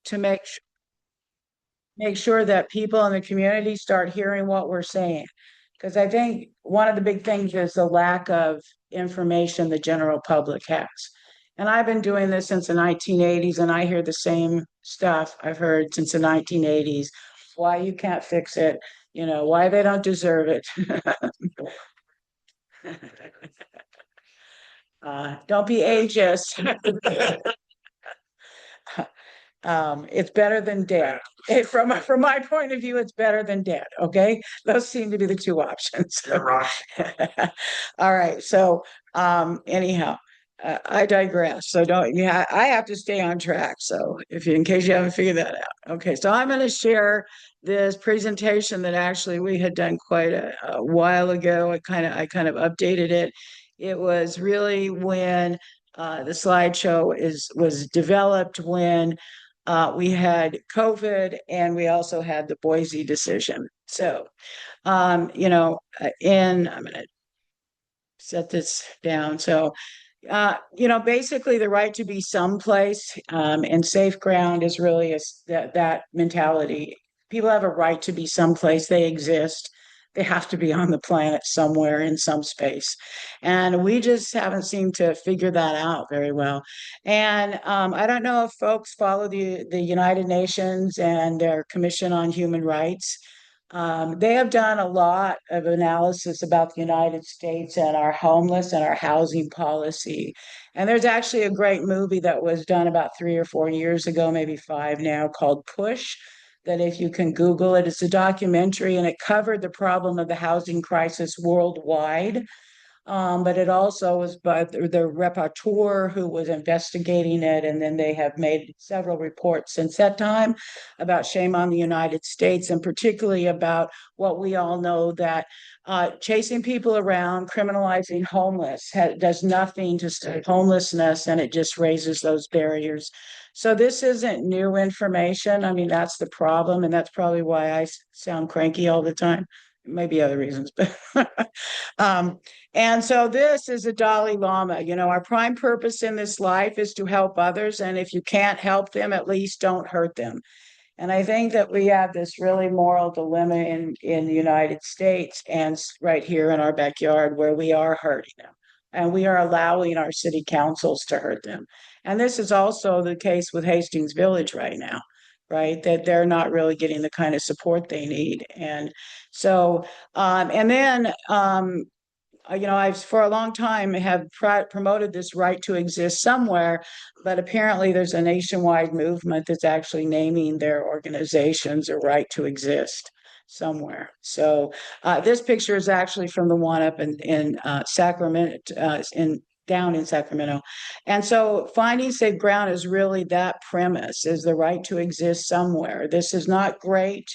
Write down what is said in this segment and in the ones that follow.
to make sure that people in the community start hearing what we're saying. Because I think one of the big things is the lack of information the general public has. And I've been doing this since the 1980s, and I hear the same stuff I've heard since the 1980s. Why you can't fix it, why they don't deserve it. Don't be ageist. It's better than dead. From my point of view, it's better than dead. Okay, those seem to be the two options. You're right. All right. So, anyhow, I digress. So don't. Yeah, I have to stay on track. So, in case you haven't figured that out, okay. So I'm going to share this presentation that actually we had done quite a while ago. I kind of updated it. It was really when the slideshow was developed when we had COVID and we also had the Boise decision. So, and I'm going to set this down. So, basically the right to be someplace and safe ground is really that mentality. People have a right to be someplace, they exist. They have to be on the planet somewhere in some space. And we just haven't seemed to figure that out very well. And I don't know if folks follow the United Nations and their Commission on Human Rights. They have done a lot of analysis about the United States and our homeless and our housing policy. And there's actually a great movie that was done about 3 or 4 years ago, maybe five now, called Push. That if you can Google it, it's a documentary and it covered the problem of the housing crisis worldwide. But it also was by the rapporteur who was investigating it. And then they have made several reports since that time about shame on the United States, and particularly about what we all know, that chasing people around, criminalizing does nothing to stop homelessness, and it just raises those barriers. So this isn't new information. I mean, that's the problem. And that's probably why I sound cranky all the time. Maybe other reasons, but and so this is a Dalai Lama. Our prime purpose in this life is to help others. And if you can't help them, at least don't hurt them. And I think that we have this really moral dilemma in the United States and right here in our backyard where we are hurting them. And we are allowing our city councils to hurt them. And this is also the case with Hastings Village right now, right? That they're not really getting the kind of support they need. And so, and then I've for a long time have promoted this right to exist somewhere, but apparently there's a nationwide movement that's actually naming their organizations a right to exist somewhere. So this picture is actually from the one up in Sacramento, down in Sacramento. And so finding safe ground is really that premise, is the right to exist somewhere. This is not great.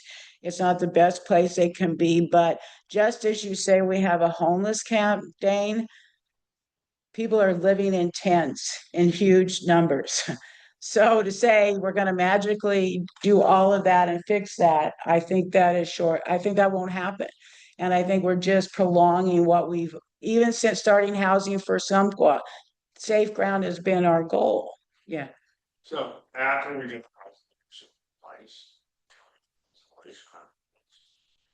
It's not the best place they can be, but just as you say, we have a homeless camp, Dane, people are living in tents in huge numbers. So to say we're going to magically do all of that and fix that, I think that is short. I think that won't happen. And I think we're just prolonging what we've, even since starting housing First Umpqua, safe ground has been our goal. Yeah. So after we get the place.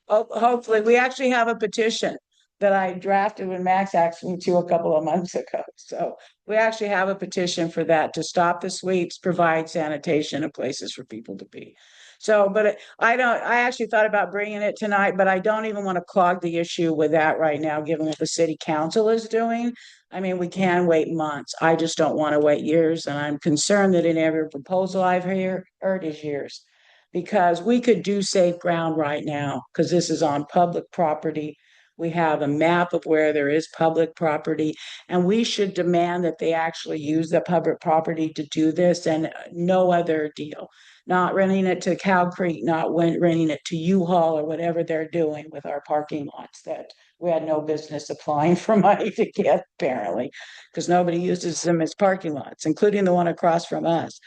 Hopefully, we actually have a petition that I drafted when Max asked me to a couple of months ago. So we actually have a petition for that, to stop the sweeps, provide sanitation and places for people to be. So, but I actually thought about bringing it tonight, but I don't even want to clog the issue with that right now, given what the city council is doing. I mean, we can wait months. I just don't want to wait years. And I'm concerned that in every proposal I've heard is years, because we could do safe ground right now, because this is on public property. We have a map of where there is public property, and we should demand that they actually use the public property to do this, and no other deal. Not renting it to Cow Creek, not renting it to U-Haul or whatever they're doing with our parking lots that we had no business applying for money to get, apparently, because nobody uses them as parking lots, including the one across from us.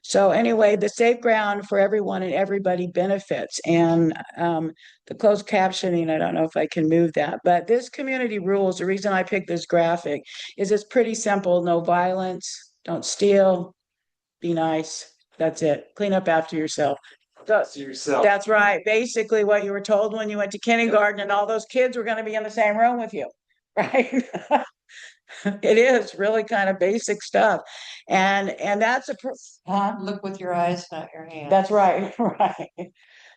So anyway, the safe ground for everyone and everybody benefits. And the closed captioning, I don't know if I can move that, but this community rules, the reason I picked this graphic is it's pretty simple. No violence, don't steal, be nice. That's it. Clean up after yourself. That's yourself. That's right. Basically what you were told when you went to kindergarten, and all those kids were going to be in the same room with you, right? It is really kind of basic stuff. And that's Look with your eyes, not your hands. that's right, right.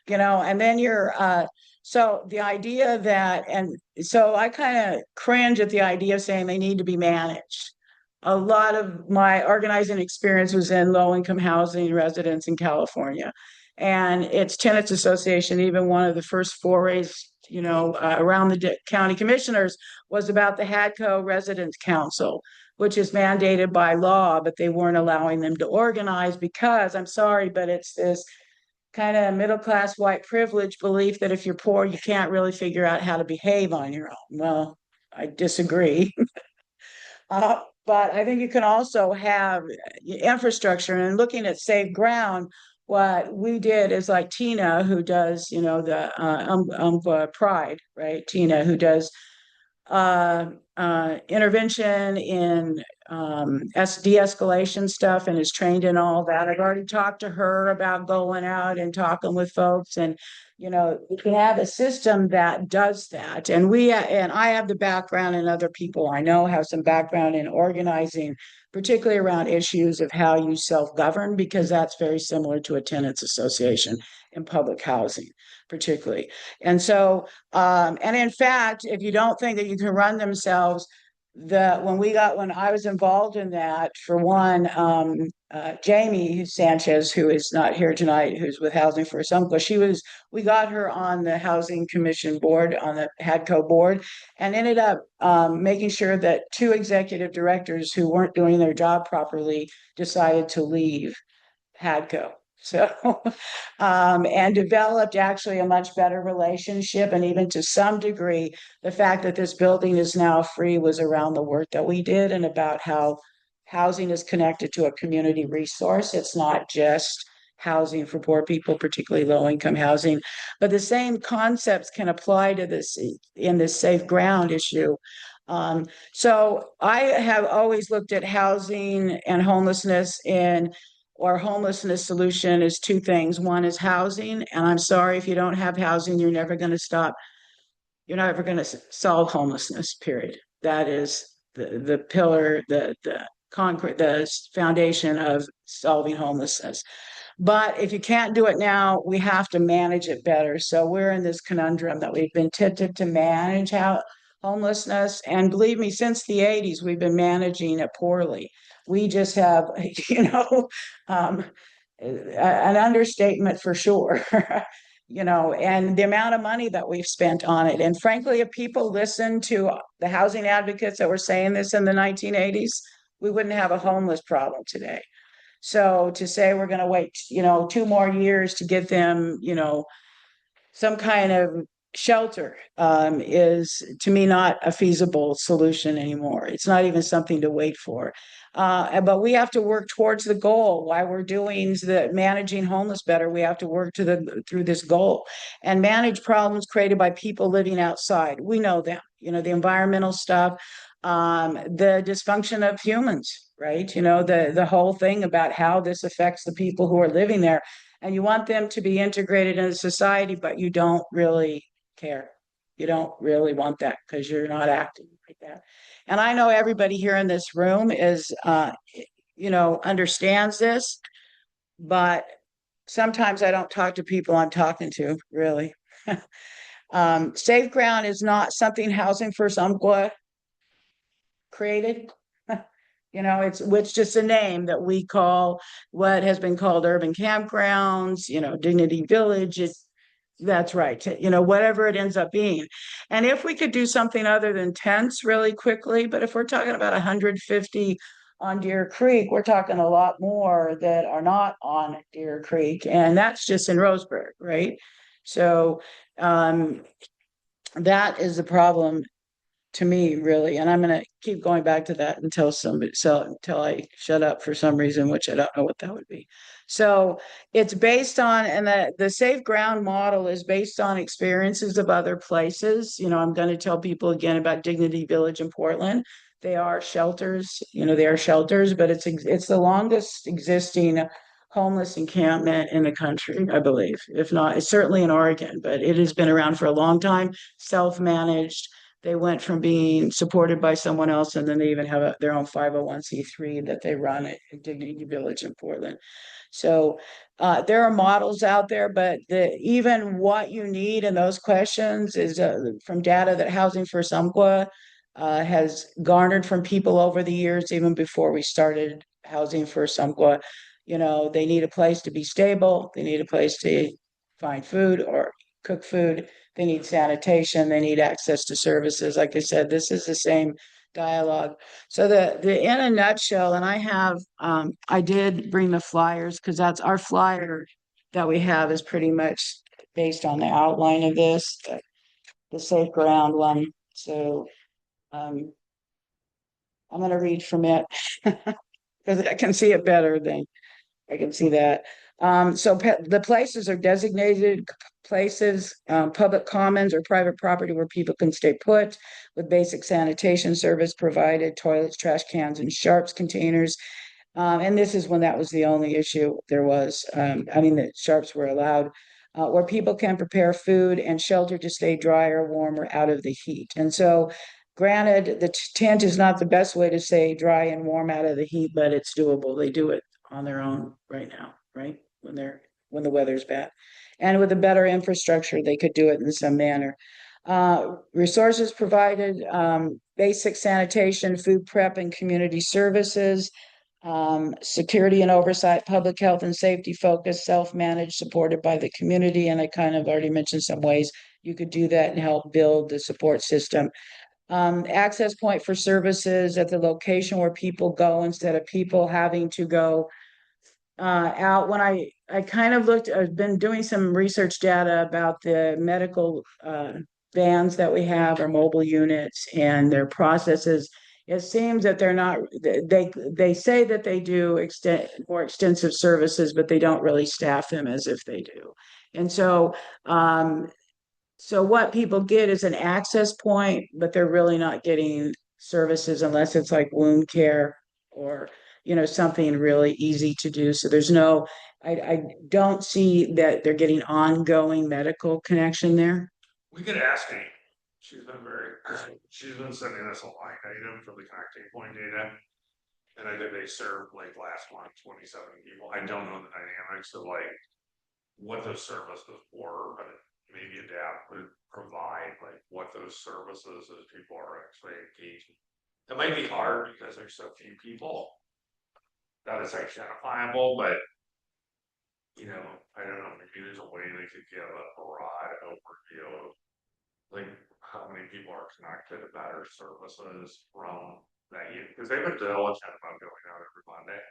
And then so the idea that, and so I kind of cringe at the idea of saying they need to be managed. A lot of my organizing experience was in low-income housing residents in California. And its tenants association, even one of the first forays, around the county commissioners was about the HADCO Residents Council, which is mandated by law, but they weren't allowing them to organize because, I'm sorry, but it's this kind of middle-class white privilege belief that if you're poor, you can't really figure out how to behave on your own. Well, I disagree. But I think you can also have infrastructure, and looking at safe ground. What we did is like Tina, who does, the Umpqua Pride, right? Tina, who does intervention in de-escalation stuff and is trained in all that. I've already talked to her about going out and talking with folks, and you can have a system that does that. And I have the background, and other people I know have some background in organizing, particularly around issues of how you self-govern, because that's very similar to a tenants association in public housing, particularly. And so, and in fact, if you don't think that you can run themselves, when I was involved in that, for one, Jamie Sanchez, who is not here tonight, who's with Housing First Umpqua, we got her on the Housing Commission board, on the HADCO board, and ended up making sure that two executive directors who weren't doing their job properly decided to leave HADCO. So, and developed actually a much better relationship. And even to some degree, the fact that this building is now free was around the work that we did, and about how housing is connected to a community resource. It's not just housing for poor people, particularly low-income housing, but the same concepts can apply to this in this safe ground issue. So I have always looked at housing and homelessness or homelessness solution is two things. One is housing, and I'm sorry, if you don't have housing, you're never going to solve homelessness, period. That is the pillar, the concrete, the foundation of solving homelessness. But if you can't do it now, we have to manage it better. So we're in this conundrum that we've been tipped to manage homelessness. And believe me, since the 80s, we've been managing it poorly. We just have, an understatement for sure. And the amount of money that we've spent on it. And frankly, if people listen to the housing advocates that were saying this in the 1980s, we wouldn't have a homeless problem today. So to say we're going to wait, 2 more years to get them, some kind of shelter is, to me, not a feasible solution anymore. It's not even something to wait for. But we have to work towards the goal. While we're doing managing homeless better, we have to work through this goal and manage problems created by people living outside. We know them, the environmental stuff, the dysfunction of humans, right? The whole thing about how this affects the people who are living there. And you want them to be integrated into society, but you don't really care. You don't really want that because you're not acting like that. And I know everybody here in this room understands this, but sometimes I don't talk to people I'm talking to, really. Safe ground is not something Housing First Umpqua created. It's just a name that we call what has been called urban campgrounds, Dignity Village. That's right. Whatever it ends up being. And if we could do something other than tents really quickly, but if we're talking about 150 on Deer Creek, we're talking a lot more that are not on Deer Creek. And that's just in Roseburg, right? So that is the problem to me, really. And I'm going to keep going back to that until I shut up for some reason, which I don't know what that would be. So it's based on, and the safe ground model is based on experiences of other places. I'm going to tell people again about Dignity Village in Portland. They are shelters, but it's the longest existing homeless encampment in the country, I believe. If not, it's certainly in Oregon, but it has been around for a long time, self-managed. They went from being supported by someone else, and then they even have their own 501c3 that they run at Dignity Village in Portland. So there are models out there, but even what you need in those questions is from data that Housing First Umpqua has garnered from people over the years, even before we started Housing First Umpqua. You know, they need a place to be stable. They need a place to find food or cook food. They need sanitation. They need access to services. Like I said, this is the same dialogue. So the in a nutshell, and I did bring the flyers because that's our flyer that we have is pretty much based on the outline of this, the safe ground one. So I'm going to read from it because I can see it better than I can see that. So the places are designated places, public commons or private property where people can stay put with basic sanitation service provided, toilets, trash cans, and sharps containers. And this is when that was the only issue there was. The sharps were allowed, where people can prepare food and shelter to stay dry or warm or out of the heat. And so, granted, the tent is not the best way to stay dry and warm out of the heat, but it's doable. They do it on their own right now, right? When the weather's bad. And with a better infrastructure, they could do it in some manner. Resources provided, basic sanitation, food prep, and community services, security and oversight, public health and safety focus, self-managed, supported by the community. And I kind of already mentioned some ways you could do that and help build the support system. Access point for services at the location where people go instead of people having to go out. When I kind of I've been doing some research data about the medical vans that we have, or mobile units, and their processes. It seems that they're not, they say that they do more extensive services, but they don't really staff them as if they do. And so what people get is an access point, but they're really not getting services unless it's like wound care or, something really easy to do. So I don't see that they're getting ongoing medical connection there. We could ask Amy. She's been sending us a line item for the connecting point data. And I think they served like last month, 27 people. I don't know the dynamics of like what those services were, but maybe Adapt would provide like what those services as people are actually engaging. It might be hard because there's so few people that it's identifiable, but I don't know, maybe there's a way they could give a broad overview of like how many people are connected to better services from that year, because they've been diligent about going out every Monday.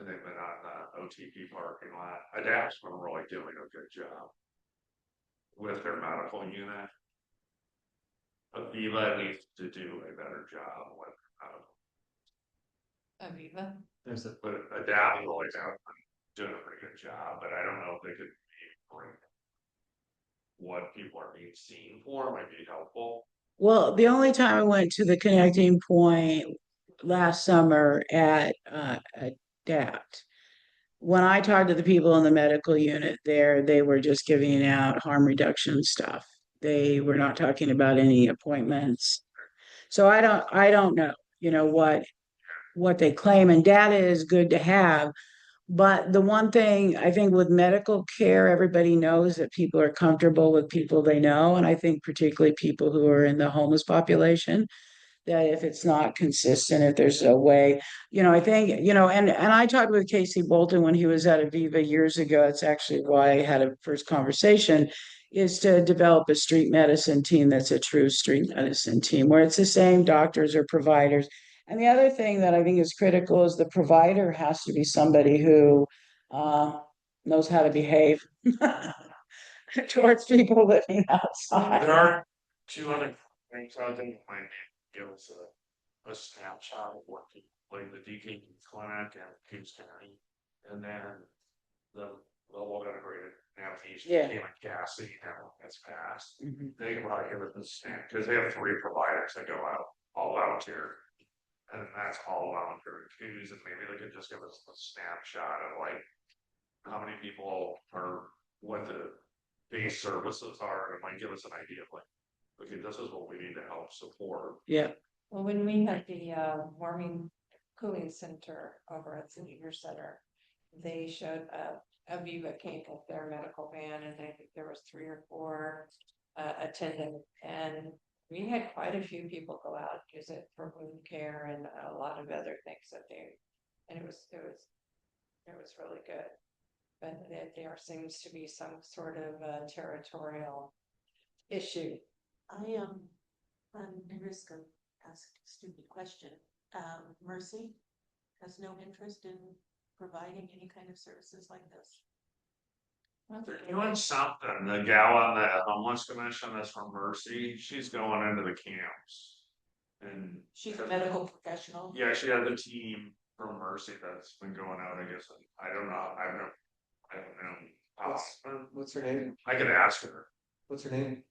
And they've been on the OTP parking lot. Adapt's been really doing a good job with their medical unit. Aviva needs to do a better job with Aviva. but Adapt really has been doing a pretty good job, but I don't know if they could bring what people are being seen for might be helpful. Well, the only time I went to the connecting point last summer at Adapt, when I talked to the people in the medical unit there, they were just giving out harm reduction stuff. They were not talking about any appointments. So I don't know, what they claim, and data is good to have. But the one thing I think with medical care, everybody knows that people are comfortable with people they know. And I think particularly people who are in the homeless population, that if it's not consistent, if there's a way, I think, and I talked with Casey Bolton when he was at Aviva years ago. It's actually why I had a first conversation, is to develop a street medicine team that's a true street medicine team where it's the same doctors or providers. And the other thing that I think is critical is the provider has to be somebody who knows how to behave towards people living outside. There are two other things I think might give us a snapshot of what like the DK clinic and Kings County, and then the level of integrated navigation, and Cassie, that's passed. They can probably give it the snap because they have 3 providers that go out all volunteer, and that's all volunteer twos, and maybe they could just give us a snapshot of like people are, what the base services are, and it might give us an idea of like, okay, this is what we need to help support. Yeah. Well, when we had the warming cooling center over at the Leader Center, they showed Aviva came with their medical van, and I think there was 3 or 4 attendant, and we had quite a few people go out and use it for wound care and a lot of other things that and it was really good. But there seems to be some sort of territorial issue. I am on the risk of asking a stupid question. Mercy has no interest in providing any kind of services like this. They're doing something. The gal on the homeless commission that's from Mercy, she's going into the camps. And She's a medical professional. yeah, she has a team from Mercy that's been going out, I guess. I don't know. I don't know. What's her name? I could ask her. What's her name?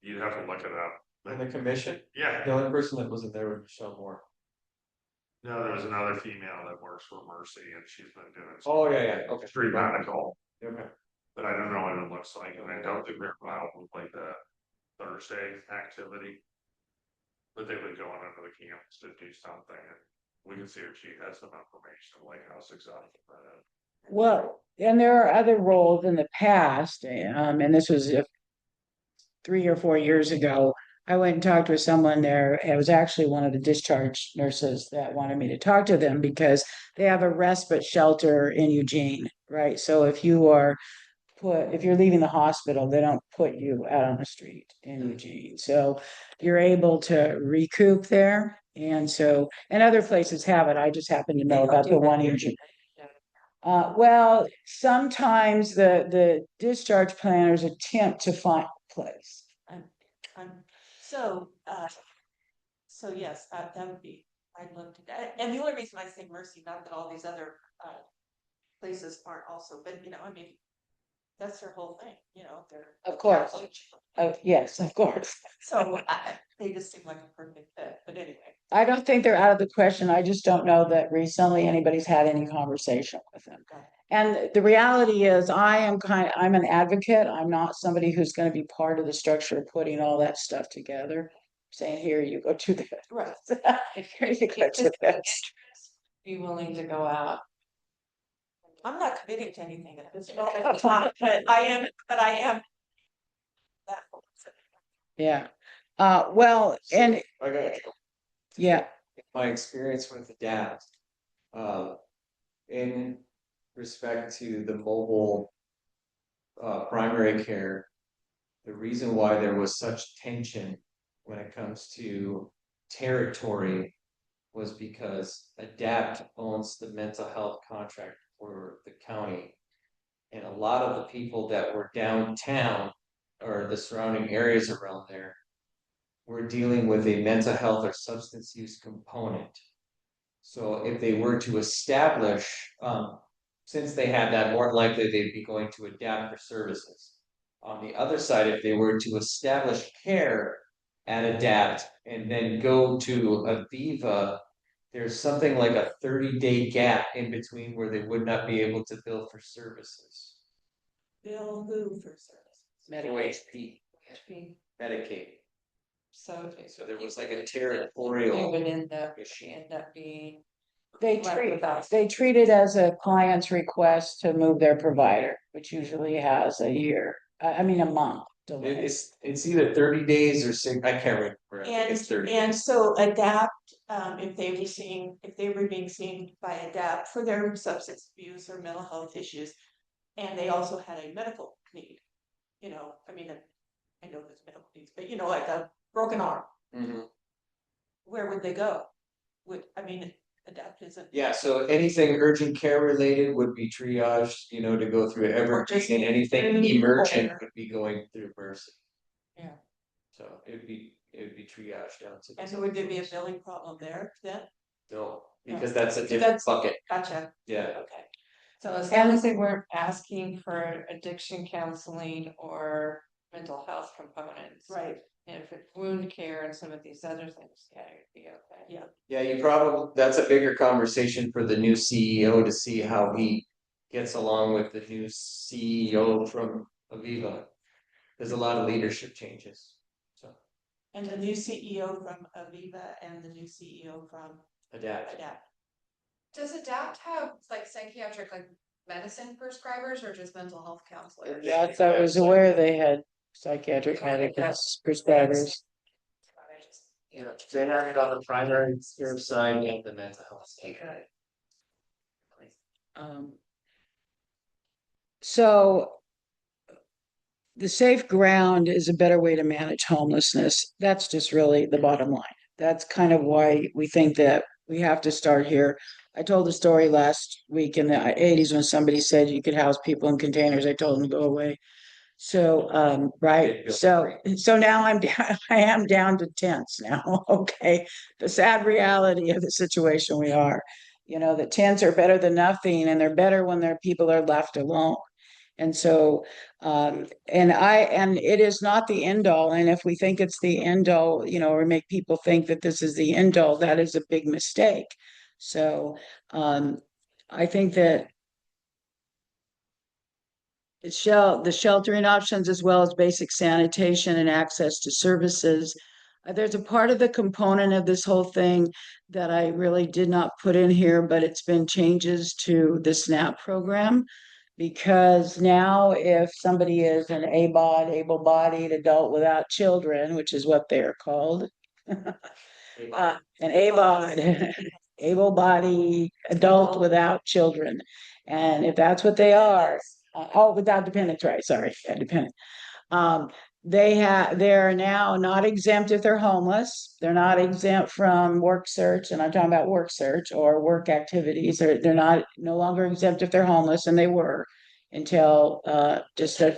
You'd have to look it up. On the commission? Yeah. The only person that wasn't there was Michelle Moore. No, there was another female that works for Mercy, and she's been doing Oh, yeah. Okay. street medical. Okay. But I don't know what it looks like, and I don't think they're involved with like the Thursday activity. But they've been going into the camps to do something, and we can see if she has some information, like how successful that is. Well, and there are other roles in the past, and this was 3 or 4 years ago. I went and talked with someone there. It was actually one of the discharge nurses that wanted me to talk to them because they have a respite shelter in Eugene, right? So if you're leaving the hospital, they don't put you out on the street in Eugene. So you're able to recoup there. And other places have it. I just happen to know about the one in Eugene. Well, sometimes the discharge planners attempt to find a place. So yes, that would be, I'd love to, and the only reason I say Mercy, not that all these other places aren't also, but I mean, that's their whole thing, they're. Of course. Oh, yes, of course. So they just seem like a perfect fit, but anyway. I don't think they're out of the question. I just don't know that recently anybody's had any conversation with them. Okay. And the reality is I'm an advocate. I'm not somebody who's going to be part of the structure of putting all that stuff together. Saying, here you go to this. Right. Here you go to this. Be willing to go out. I'm not committing to anything at this moment, but I am. That. Yeah. Well, and I got yeah. my experience with adapt. In respect to the mobile primary care, the reason why there was such tension when it comes to territory was because ADAPT owns the mental health contract for the county. And a lot of the people that were downtown or the surrounding areas around there were dealing with a mental health or substance use component. So if they were to establish, since they had that, more likely they'd be going to adapt their services. On the other side, if they were to establish care at ADAPT and then go to Aviva, there's something like a 30-day gap in between where they would not be able to bill for services. Bill who for services? OHP, HP. Medicaid. So there was like a They territorial would end up being. They Right, without- treat it as a client's request to move their provider, which usually has a month delay. It's either 30 days or 6. I can't remember. I think it's 30. And so ADAPT, if they were being seen by ADAPT for their substance abuse or mental health issues, and they also had a medical need, I know there's medical needs, but like a broken arm, where would they go? ADAPT isn't. Yeah, so anything urgent care related would be triaged, to go through everything, and anything emergent would be going through Mercy. Yeah. So it would be triaged down to. And so would there be a billing problem there then? No, because that's a different bucket. Gotcha. Yeah. Okay. So as long as they weren't asking for addiction counseling or mental health components. Right. And if it's wound care and some of these other things, yeah, it'd be okay. Yeah. Yeah, that's a bigger conversation for the new CEO to see how he gets along with the new CEO from Aviva. There's a lot of leadership changes, so And the new CEO from Aviva and the new CEO from adapt. Adapt. Does ADAPT have like psychiatric like medicine prescribers or just mental health counselors? Yes, I was aware they had psychiatric medical prescribers. Yeah, they have it on the primary care side and the mental health side. Um, So the safe ground is a better way to manage homelessness. That's just really the bottom line. That's kind of why we think that we have to start here. I told a story last week in the 80s when somebody said you could house people in containers. I told them to go away. So, right. So now I'm down, I am down to tents now. Okay. The sad reality of the situation we are, the tents are better than nothing, and they're better when their people are left alone. And so, and it is not the end all. And if we think it's the end all, or make people think that this is the end all, that is a big mistake. So, I think that the sheltering options, as well as basic sanitation and access to services. There's a part of the component of this whole thing that I really did not put in here, but it's been changes to the SNAP program. Because now if somebody is an able-bodied adult without children, which is what they're called, an ABOD, able-bodied adult without children. And if that's what they are, without dependents, right? Sorry, yeah, dependent. They're now not exempt if they're homeless. They're not exempt from work search, and I'm talking about work search or work activities. They're not no longer exempt if they're homeless, and they were until just a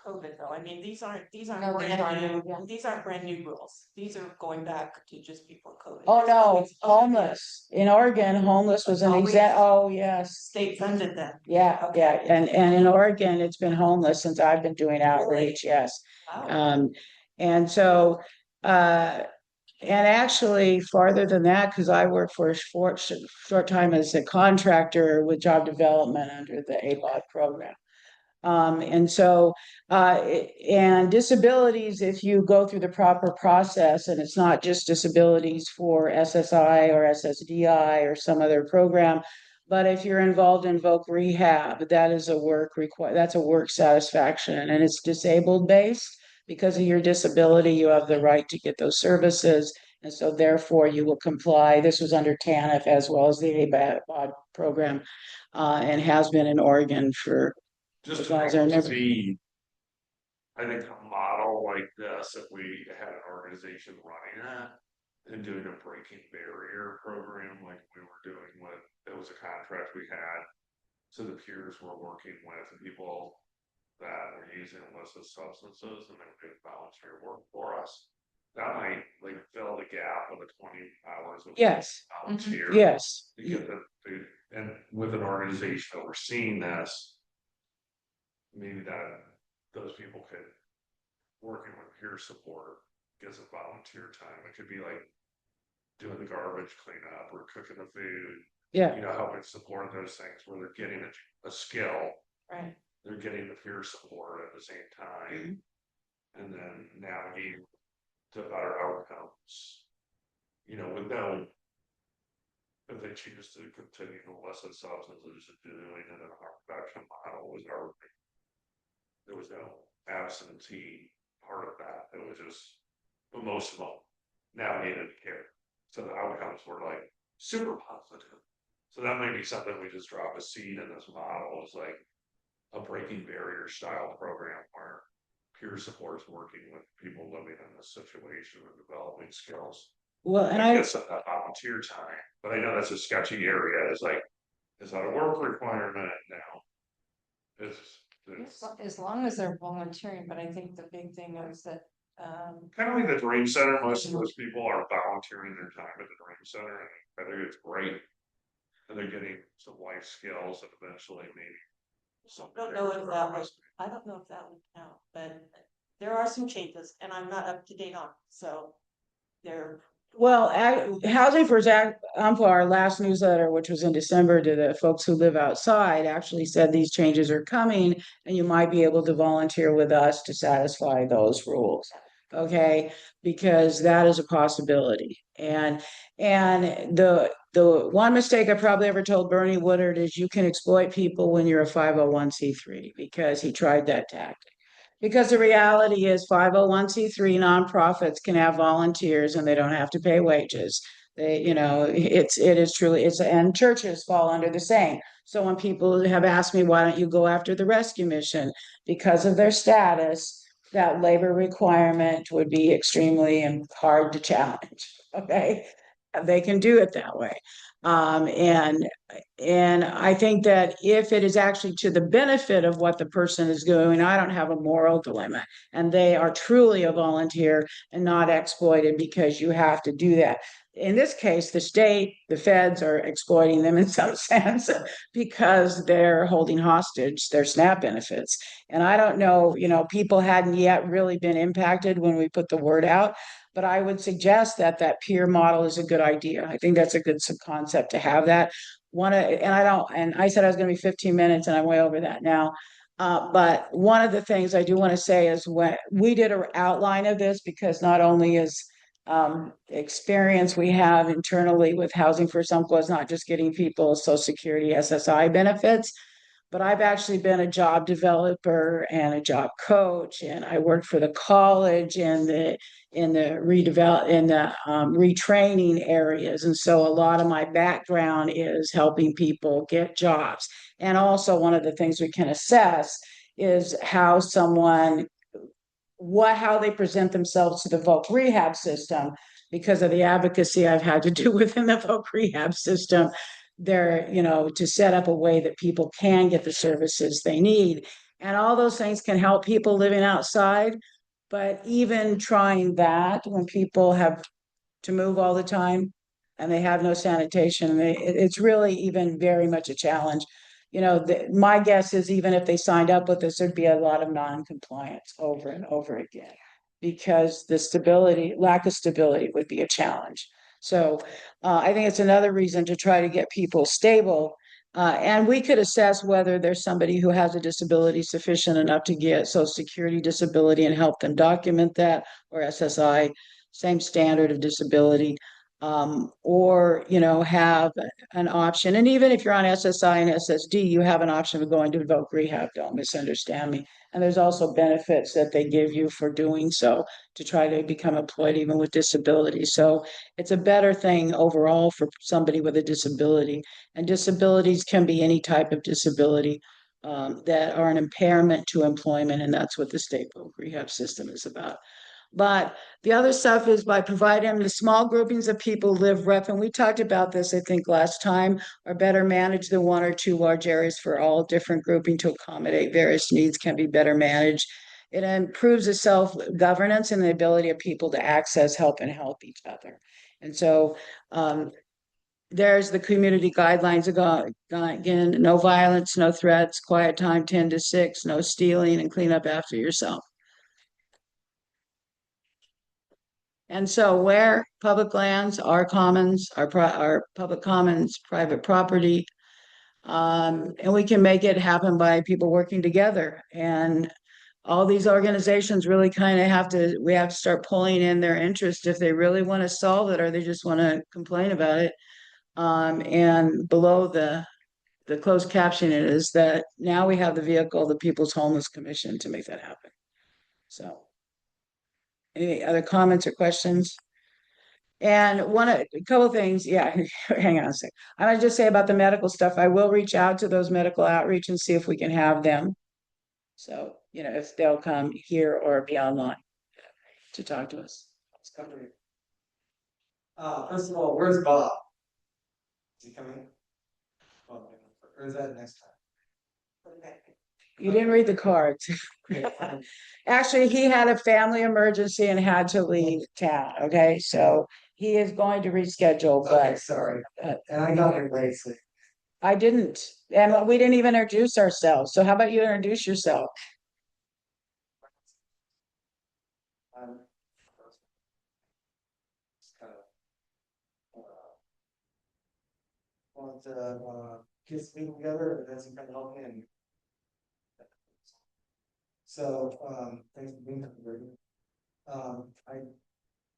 COVID though, I mean, these aren't No, these aren't, yeah. these aren't brand new rules. These are going back to just before COVID. oh There's no, always- homeless in Oregon. Homeless was an Always. exempt. Oh yes, State funded them. yeah, yeah, and in Oregon, it's been homeless since I've been doing outreach. Yes. Wow. And so, and actually farther than that, because I worked for a short time as a contractor with job development under the ABOD program. And so, and disabilities, if you go through the proper process, and it's not just disabilities for SSI or SSDI or some other program, but if you're involved in voc rehab, that's a work satisfaction, and it's disabled based. Because of your disability, you have the right to get those services. And so therefore you will comply. This was under TANF as well as the ABOD program, and has been in Oregon for Just As long as I remember. see, I think a model like this, if we had an organization running that and doing a breaking barrier program like we were doing with, it was a contract we had. So the peers were working with people that were using illicit substances and they were doing voluntary work for us. That might like fill the gap of the 20 hours of Yes. volunteer. Yes. To get and with an organization overseeing this, maybe those people could, working with peer support, get some volunteer time. It could be like doing the garbage cleanup or cooking the food, Yeah. helping support those things where they're getting a skill, Right. they're getting the peer support at the same time, and then navigating to better outcomes. With no, if they choose to continue to illicit substances and doing it in a harm reduction model there was no absentee part of that. It was just, but most of them navigated care. So the outcomes were like super positive. So that might be something we just drop a seed in this model, is like a breaking barrier style program where peer support's working with people living in this situation and developing skills. Well, and I guess that volunteer time, but I know that's a sketchy area. Is that a work requirement now? As long as they're volunteering, but I think the big thing is that, Kind of like the Dream Center. Most of those people are volunteering their time at the Dream Center, and I think it's great. And they're getting some life skills and eventually maybe. I don't know if that would count, but there are some changes and I'm not up to date on, so they're Well, Housing First Umpqua, our last newsletter, which was in December to the folks who live outside, actually said these changes are coming and you might be able to volunteer with us to satisfy those rules. Okay, because that is a possibility. And the one mistake I probably ever told Bernie Woodard is you can exploit people when you're a 501c3 because he tried that tactic. Because the reality is 501c3 nonprofits can have volunteers and they don't have to pay wages. They, it is truly, and churches fall under the same. So when people have asked me, why don't you go after the rescue mission? Because of their status, that labor requirement would be extremely hard to challenge. Okay. They can do it that way. Um, and and I think that if it is actually to the benefit of what the person is doing, I don't have a moral dilemma. And they are truly a volunteer and not exploited because you have to do that. In this case, the state, the feds are exploiting them in some sense because they're holding hostage their SNAP benefits. And I don't know, people hadn't yet really been impacted when we put the word out. But I would suggest that peer model is a good idea. I think that's a good concept to have that and I said I was going to be 15 minutes and I'm way over that now. But one of the things I do want to say is when we did an outline of this, because not only is experience we have internally with Housing First Umpqua is not just getting people Social Security SSI benefits, but I've actually been a job developer and a job coach, and I worked for the college and the retraining areas, and so a lot of my background is helping people get jobs. And also, one of the things we can assess is how they present themselves to the voc rehab system because of the advocacy I've had to do within the voc rehab system. They're, to set up a way that people can get the services they need. And all those things can help people living outside. But even trying that when people have to move all the time and they have no sanitation, it's really even very much a challenge. My guess is even if they signed up with this, there'd be a lot of non-compliance over and over again because lack of stability would be a challenge. So I think it's another reason to try to get people stable. And we could assess whether there's somebody who has a disability sufficient enough to get Social Security disability and help them document that, or SSI, same standard of disability, or have an option. And even if you're on SSI and SSD, you have an option of going to voc rehab. Don't misunderstand me. And there's also benefits that they give you for doing so to try to become employed even with disability. So it's a better thing overall for somebody with a disability. And disabilities can be any type of disability that are an impairment to employment. And that's what the state voc rehab system is about. But the other stuff is by providing the small groupings of people live rep, and we talked about this, I think, last time, are better managed than one or two large areas for all different grouping to accommodate various needs can be better managed. It improves the self-governance and the ability of people to access help and help each other. And so there's the community guidelines again, no violence, no threats, quiet time 10 to 6, no stealing, and clean up after yourself. And so where public lands, our commons, our public commons, private property, and we can make it happen by people working together. And all these organizations really kind of we have to start pulling in their interest if they really want to solve it or they just want to complain about it. And below the closed caption is that now we have the vehicle, the People's Homeless Commission, to make that happen. So any other comments or questions? And a couple of things, yeah, hang on a sec. I want to just say about the medical stuff, I will reach out to those medical outreach and see if we can have them. So, if they'll come here or be online to talk to us. First of all, where's Bob? Is he coming? Or is that next time? You didn't read the cards. Actually, he had a family emergency and had to leave town, okay? So he is going to reschedule, Okay, but sorry. And I got it late. I didn't. And we didn't even introduce ourselves. So how about you introduce yourself? Um, want kids to be together, and that's kind of helping. And so, thanks for being here, Brittany. I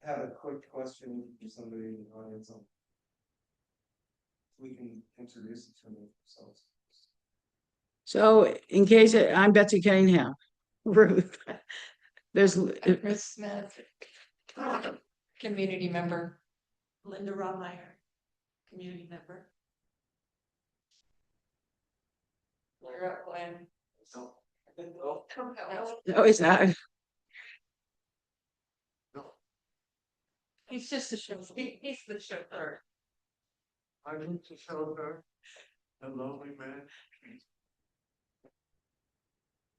have a quick question for somebody in the audience. We can introduce each other ourselves. So in case, I'm Betsy Cunningham, Ruth. There's, Chris Smith, community member. Linda Romeyer, community member. Laura Glenn. no, it's not. He's just a chauffeur. He's the chauffeur. I need to show her a lonely man.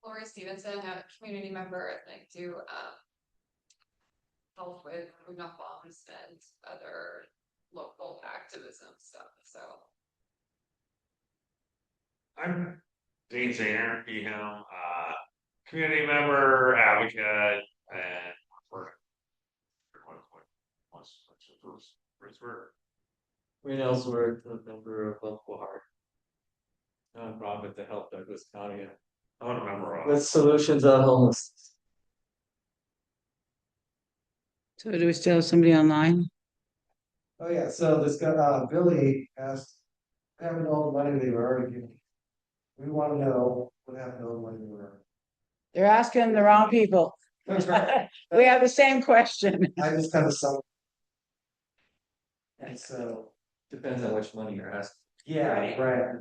Lori Stevenson, a community member, and I do help with enough bombs and other local activism stuff. So I'm Dean Zaner, community member, advocate, and Wayne Ellsworth, a member of Umpqua Heart, nonprofit to help Douglas County I want to remember. with solutions on homelessness. So do we still have somebody online? Oh yeah, so this guy, Billy asked, having all the money they were already giving. We want to know what happened to all the money they were. They're asking the wrong people. We have the same question. I just kind of saw. And so, Depends on which money you're asking. yeah, Right. right.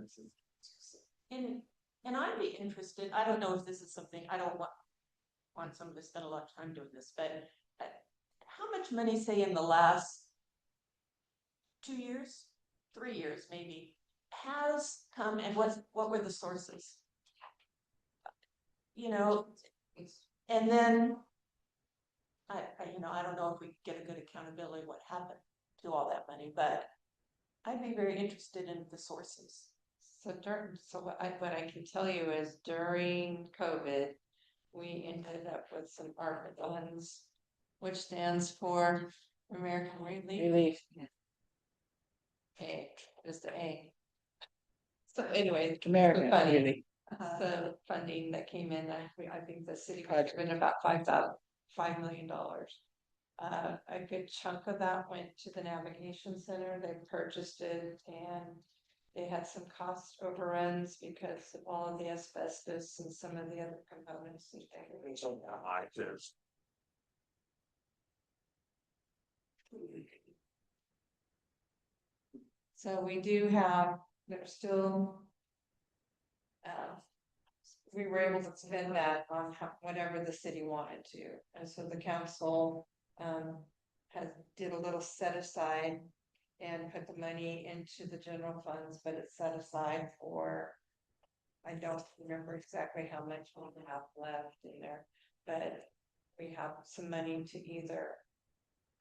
And I'd be interested, I don't know if this is something, I don't want someone to spend a lot of time doing this, but how much money, say in the last 2 years, 3 years maybe, has come, and what were the sources? You know, and then I don't know if we get a good accountability what happened to all that money, but I'd be very interested in the sources. So what I can tell you is during COVID, we ended up with some ARPA funds, which stands for American Relief. A, just the A. So anyway, American, funding, really. the funding that came in, I think the city was given about $5 million. A good chunk of that went to the navigation center. They purchased it and they had some cost overruns because of all of the asbestos and some of the other components and things. I just. So we do have, there's still, we were able to spend that on whatever the city wanted to. And so the council did a little set aside and put the money into the general funds, but it's set aside for, I don't remember exactly how much we have left in there, but we have some money to either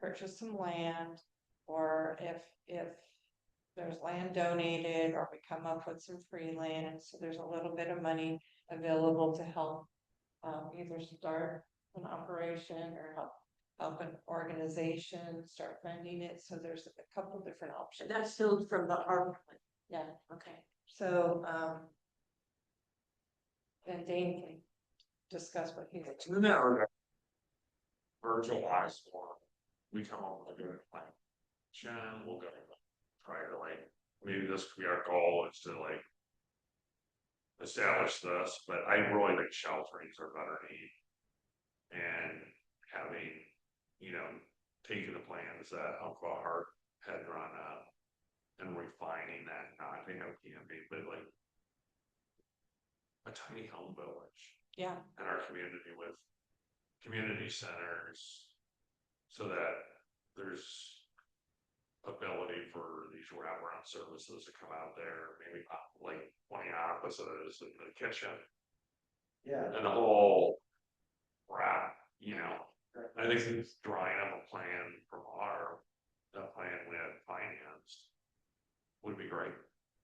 purchase some land, or if there's land donated, or we come up with some free land, so there's a little bit of money available to help either start an operation or help an organization start funding it. So there's a couple different options. That's still from the ARPA. Yeah. Okay. So and Dane can discuss what he's. In the network, virtualized form, we come up with a good plan. Shannon, we'll go try to maybe this could be our goal, is to establish this, but I really think shelterings are better need. And having, taking the plans that Umpqua Heart had run up and refining that, not being but a tiny home village. Yeah. In our community with community centers, so that there's ability for these wraparound services to come out there, maybe 20 offices in the kitchen. Yeah. And the whole wrap, I think it's drawing up a plan from the plan we had financed would be great.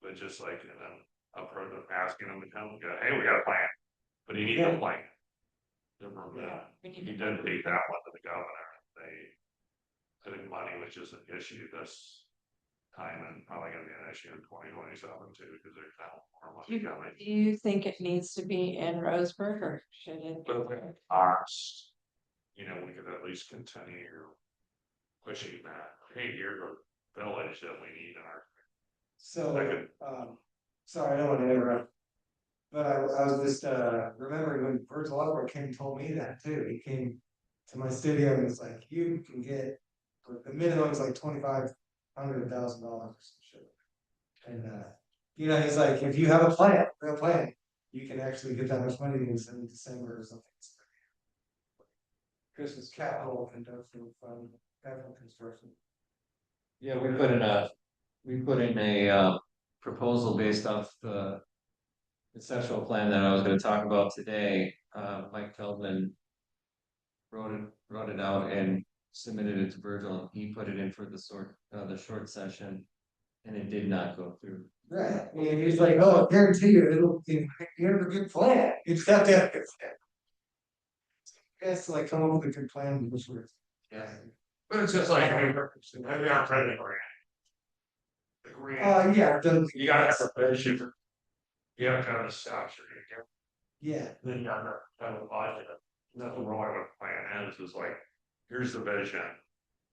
But just approach them, asking them to come, hey, we got a plan, but he needs a plan. He did take that one to the governor. I think money was just an issue this timing probably gonna be an issue in 2027 too, because there's now more money coming. Do you think it needs to be in Roseburg or should it? But if it costs, you know, we could at least continue pushing that, hey, here's a village that we need in our. So, Second. sorry, I don't want to interrupt. But I was just, remembering when First Umpqua came and told me that too, he came to my studio and was like, you can get, the minimum is like $2,500 or some shit. And, you know, he's like, if you have a plan, real plan, you can actually get that much money in December or something. Christmas capital industrial fund, capital construction. Yeah, we put in a proposal based off the conceptual plan that I was gonna talk about today. Mike Feldman wrote it out and submitted it to Virgil. He put it in for the short session, and it did not go through. Right, and he's like, oh, I guarantee you, you have a good plan, you just have to have a good plan. He has to like come up with a good plan, which works. Yeah. But it's just like, maybe our credit grant. The grant, Yeah, you gotta have a vision. You have to have a structure, yeah, then you gotta have a budget. Nothing wrong with a plan is like, here's the vision.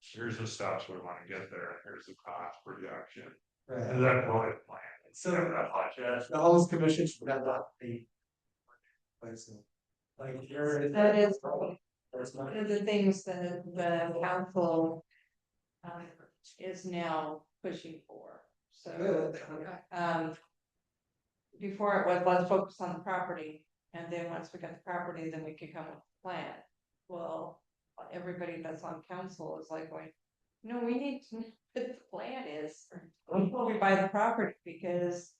Here's the steps we wanna get there, here's the cost projection. right. And then really the plan. So Have that budget. the homeless commission should have that be. Like you're. That is one of the things that the council is now pushing for, so. Good. Before it was, let's focus on the property, and then once we got the property, then we could come up with a plan. Well, everybody that's on council is like going, no, we need to know what the plan is before we buy the property, because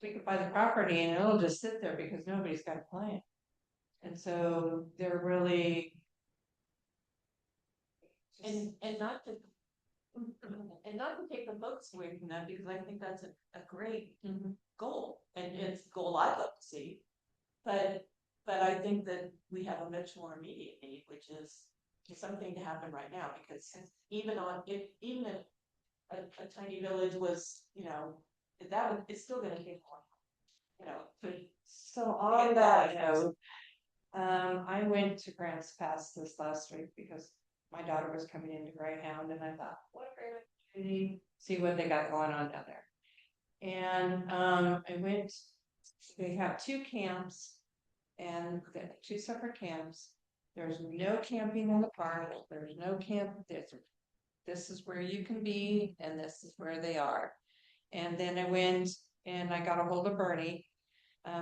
we could buy the property and it'll just sit there because nobody's got a plan. And so they're really. And not to. And not to take the folks away from that, because I think that's a great goal, and it's a goal I'd love to see. But I think that we have a much more immediate need, which is something to happen right now, because even if a tiny village was, you know, it's still gonna take more. You know, So on that note, I went to Grants Pass this last week because my daughter was coming into Greyhound, and I thought, what a great opportunity, see what they got going on down there. And I went, they have two camps, and two separate camps. There's no camping in the park, there's no camp, this is where you can be, and this is where they are. And then I went and I got a hold of Bernie,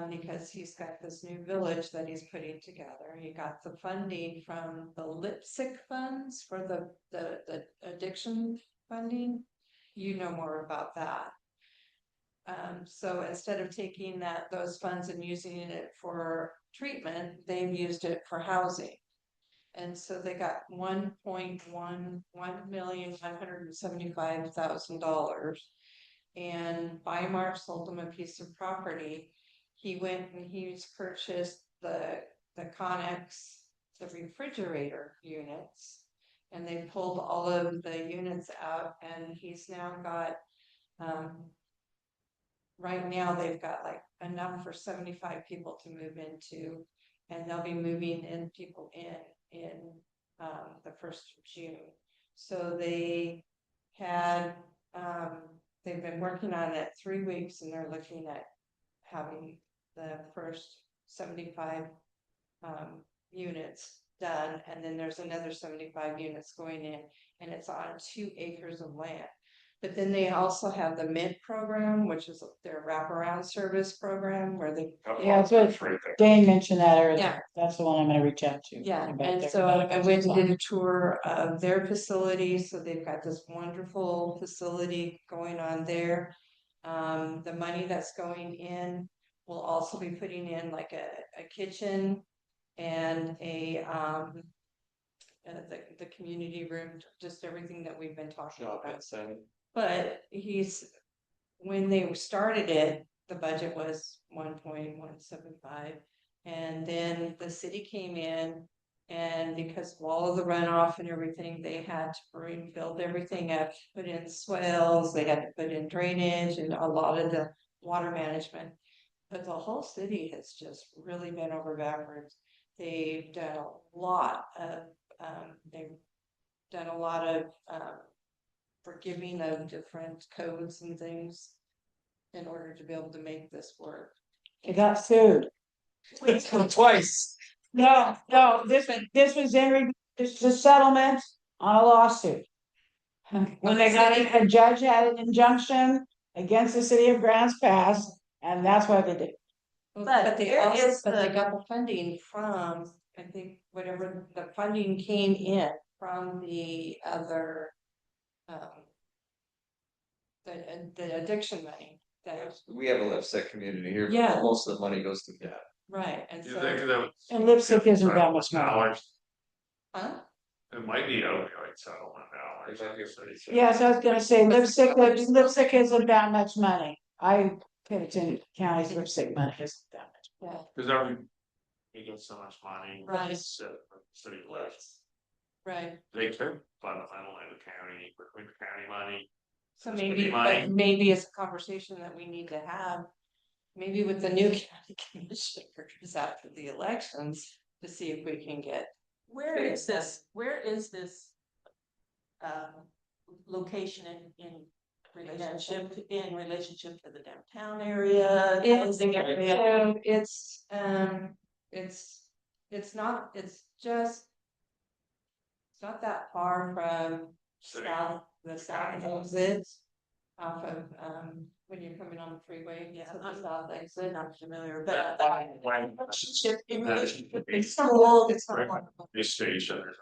because he's got this new village that he's putting together. He got the funding from the LIPSIC funds for the addiction funding. You know more about that. So instead of taking those funds and using it for treatment, they've used it for housing. And so they got $1,175,000. And Weimar sold them a piece of property. He went and he's purchased the Connex, the refrigerator units, and they pulled all of the units out, and he's now got, right now they've got like enough for 75 people to move into, and they'll be moving in people in the 1st of June. So they had, they've been working on it 3 weeks, and they're looking at having the first 75 units done, and then there's another 75 units going in, and it's on 2 acres of land. But then they also have the MINT program, which is their wraparound service program, where they. Yeah, that's what Dane mentioned that earlier. Yeah. That's the one I'm gonna reach out to. Yeah, about and their so I medical went and supply. did a tour of their facility, so they've got this wonderful facility going on there. The money that's going in will also be putting in like a kitchen and the community room, just everything that we've been talking Shop about. inside. But when they started it, the budget was 1.175, and then the city came in And because of all of the runoff and everything, they had to rebuild everything up, put in swales, they had to put in drainage and a lot of the water management. But the whole city has just really been over backwards. They've done a lot of, forgiving of different codes and things in order to be able to make this work. It got sued. Twice. No, this was this was a settlement on a lawsuit. When they got it, a judge had an injunction against the city of Grants Pass, and that's why they did it. But they there also, is but they the- got the funding from, I think, whatever the funding came in from the other. The addiction money, that, We have a lipstick community here. but Yeah. Most of the money goes to that. right, and You think so, that? And lipstick isn't that much money. dollars? huh? It might be opioid settlement dollars. It might be. Yes, I was gonna say lipstick isn't that much money. I paid attention to county's lipstick money isn't that much. Yeah, Cause every, you get so much money. Right. City left, right, they could fundamentally the county, with county money. so It's maybe, pretty but money. maybe it's a conversation that we need to have. Maybe with the new county commissioners after the elections, to see if we can get. Where is this, location in relationship to the downtown area? housing area? So it's not, it's just. It's not that far from City. the south exit. Off of, when you're coming on the freeway, Yeah, to the I'm south exit. not familiar, That but line- in that- relationship, it's so It's not Right. one. A station or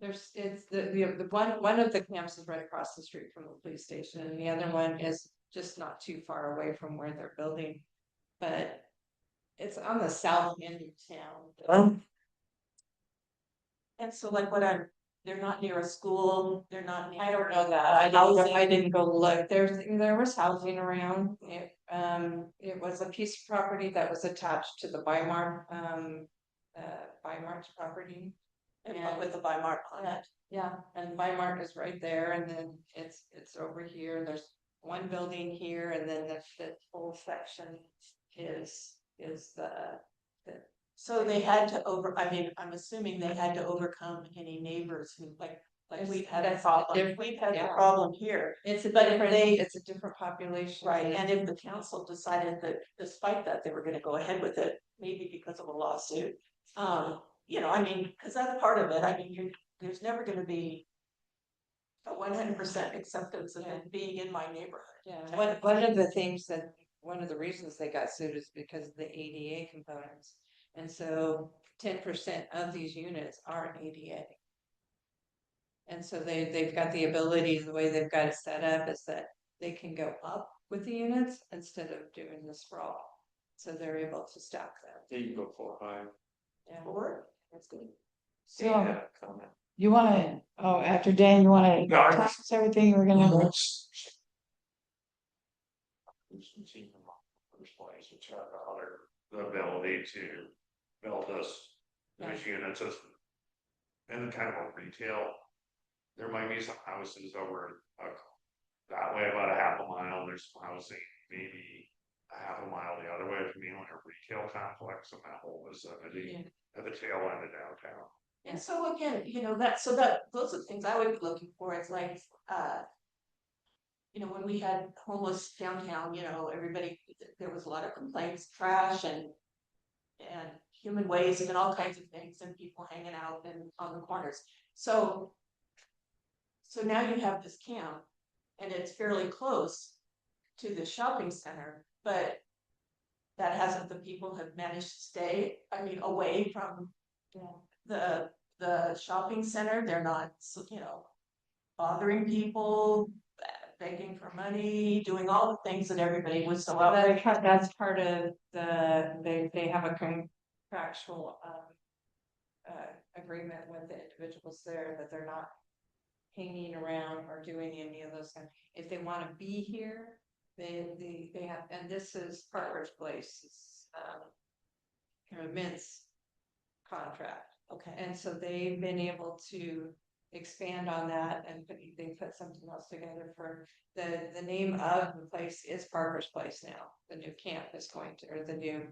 There's, it's the one of the camps is right across the street from the police station, and the other one is just not too far away from where they're building. But it's on the south end of town. and so like they're not near a school, they're not near. I don't know that. I didn't go look. There was housing around. It was a piece of property that was attached to the Bymark's property. And with the Weimar on it. Yeah, and Bymark is right there, and then it's over here. There's one building here, and then the whole section is the. So they had to I'm assuming they had to overcome any neighbors who like we've had a That's problem, different, we've had a yeah. problem here. It's a But if different, they- it's a different population. Right, and if the council decided that despite that, they were gonna go ahead with it, maybe because of a lawsuit. Cause that's part of it, there's never gonna be a 100% acceptance of it being in my neighborhood. Yeah, one of the things that, one of the reasons they got sued is because of the ADA components. And so 10% of these units are ADA. And so they've got the ability, the way they've got it set up is that they can go up with the units instead of doing the sprawl. So they're able to stack them. There you go, 4-5. Yeah. Or, that's good. So Comment. you wanna, after Dan, you wanna No, I tell us everything you were gonna. First place, which have the ability to build those units as. And kind of a retail. There might be some houses over that way, about a half a mile, there's some housing, maybe a half a mile the other way, from being like a retail complex in that whole vicinity at the tail end of downtown. And so again, those are the things I would be looking for, it's like, when we had homeless downtown, everybody, there was a lot of complaints, trash and human waste and all kinds of things and people hanging out and on the corners. So now you have this camp and it's fairly close to the shopping center, but that hasn't, the people have managed to stay, away from the shopping center. They're not, bothering people, begging for money, doing all the things that everybody was so outraged. That's part of they have a contractual agreement with the individuals there that they're not hanging around or doing any of those things. If they want to be here, they have, and this is Parker's place. It's kind of Mint's contract. Okay, And so they've been able to expand on that and they put something else together for the name of the place is Parker's Place now. The new camp is going to, or the new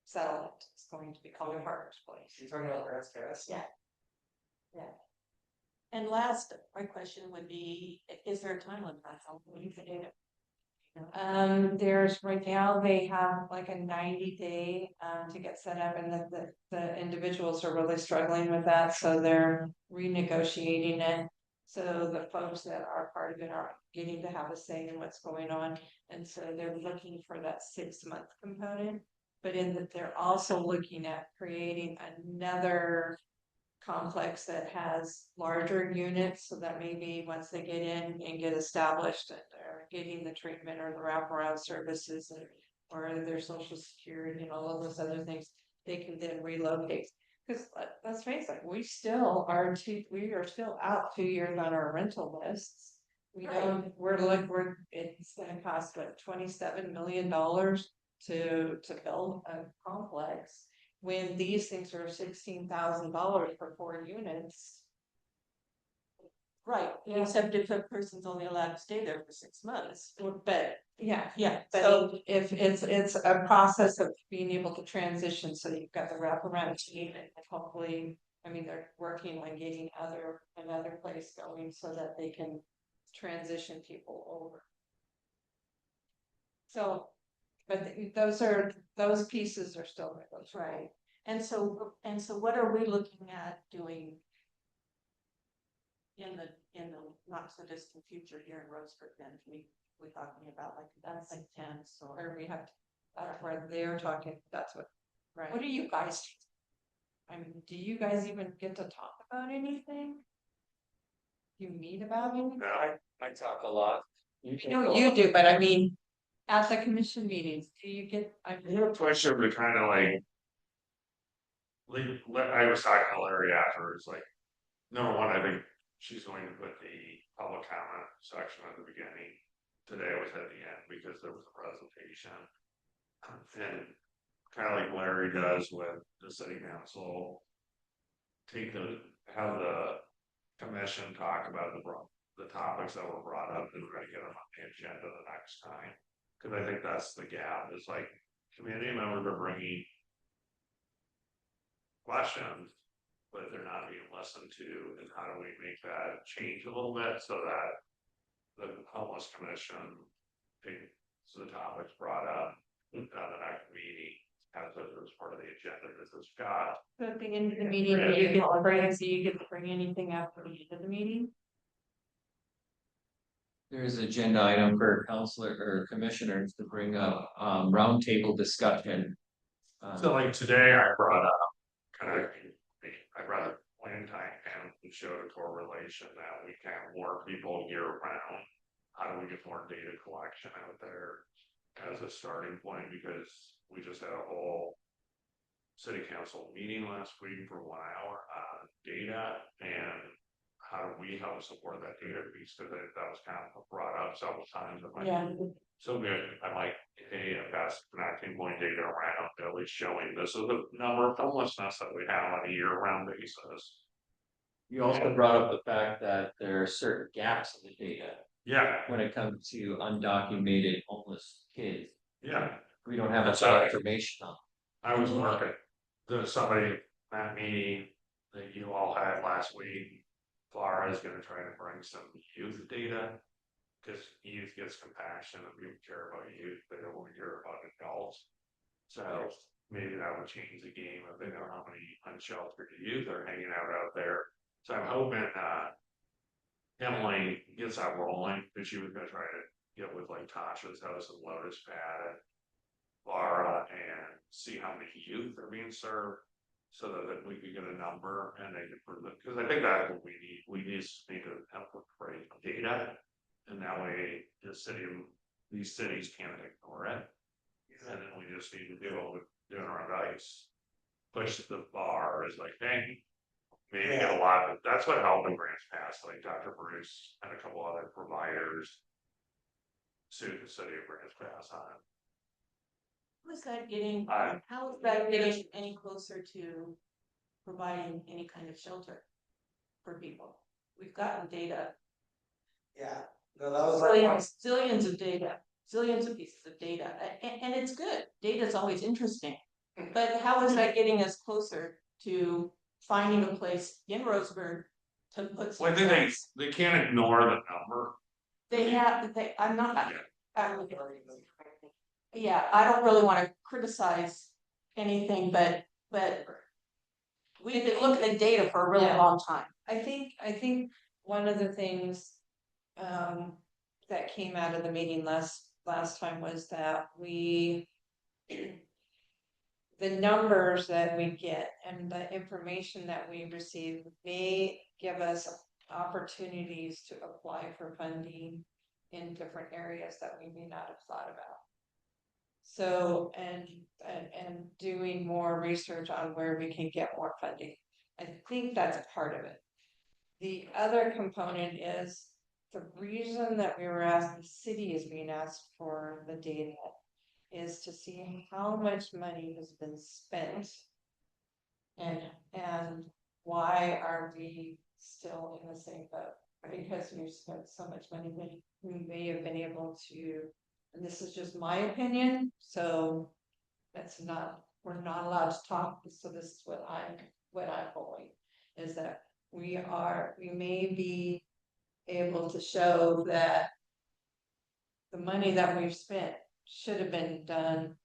settlement is going to be called Parker's Place. You're talking about grass gas? yeah. And last, my question would be, is there a time limit on how we can do it? There's right now, they have like a 90-day to get set up and the individuals are really struggling with that, so they're renegotiating it. So the folks that are part of it are getting to have a say in what's going on, and so they're looking for that 6-month component. But in that, they're also looking at creating another complex that has larger units, so that maybe once they get in and get established and they're getting the treatment or the wraparound services or their social security and all of those other things, they can then relocate. Because let's face it, we are still out 2 years on our rental lists. We don't, it's gonna cost what, $27 million to build a complex. When these things are $16,000 for 4 units. Right, Yeah. except if a person's only allowed to stay there for 6 months. But yeah, Yeah, so if it's a process of being able to transition, so you've got the wraparound team and hopefully, I mean, they're working on getting another place going so that they can transition people over. So, but those pieces are still there. that's right. And so what are we looking at doing in the not so distant future here in Roseburg then? We talking about that's like tents or Or we have, that's where they're talking, that's what, right. what are you guys? I mean, do you guys even get to talk about anything? You meet about anything? No, I talk a lot. No, you do, but I mean, at the commission meetings, do you get, I have a question, but kind of like, I was talking to Larry afterwards, like, number one, I think she's going to put the public comment section at the beginning. Today was at the end because there was a presentation. And kind of like Larry does with the city council, have the commission talk about the topics that were brought up and we're gonna get them on the agenda the next time. Cause I think that's the gap, is like community members are bringing questions, but they're not being listened to, and how do we make that change a little bit so that the homeless commission takes the topics brought up at the next meeting as part of the agenda that is got. so at the end of the meeting, do you get to bring anything after the end of the meeting? There's an agenda item for counselor or commissioners to bring up, roundtable discussion. So like today I brought up I brought up plan time and we showed a correlation that we can more people year round. How do we get more data collection out there as a starting point? Because we just had a whole city council meeting last week for 1 hour on data and how do we help support that data piece, because that was kind of brought up several times. I'm like, Yeah. so good. I'm like, hey, I've got connecting point data around, at least showing this is the number of homelessness that we have on a year-round basis. You also brought up the fact that there are certain gaps in the data Yeah, when it comes to undocumented homeless kids. yeah. We don't have That's enough right. information on. I was working. There's somebody at meeting that you all had last week. Flora is going to try to bring some youth data, because youth gets compassion and we care about youth, they don't want to hear about adults. So maybe that would change the game if they know how many unsheltered youth are hanging out there. So I'm hoping Emily gets that rolling, because she was going to try to get with like Tasha's house and Lotus Pad and Laura and see how many youth are being served, so that we could get a number and they could prove it. Because I think that's what we need. We just need to incorporate data, and that way these cities can't ignore it. And then we just need to deal with doing our dice. Push the bar is like, hey, maybe get a lot of, that's what helped the grants passed, like Dr. Bruce and a couple other providers sued the city of Grants Pass on it. How is that getting? I- How is that getting any closer to providing any kind of shelter for people. We've gotten data, Yeah, no, that was like. zillions of data, zillions of pieces of data, and it's good. Data is always interesting. But how is that getting us closer to finding a place in Roseburg to put some? Well, I think tents? they can't ignore the number. I'm not, yeah, I don't really wanna criticize anything, but we've been looking at data for a really Yeah. long time. I think one of the things that came out of the meeting last time was that the numbers that we get and the information that we receive may give us opportunities to apply for funding in different areas that we may not have thought about. So, and doing more research on where we can get more funding. I think that's a part of it. The other component is the reason that we were asked, the city is being asked for the data is to see how much money has been spent. And why are we still in the same boat? Because we've spent so much money, we may have been able to, and this is just my opinion, so we're not allowed to talk, so this is what I'm holding, is that we may be able to show that the money that we've spent should have been done.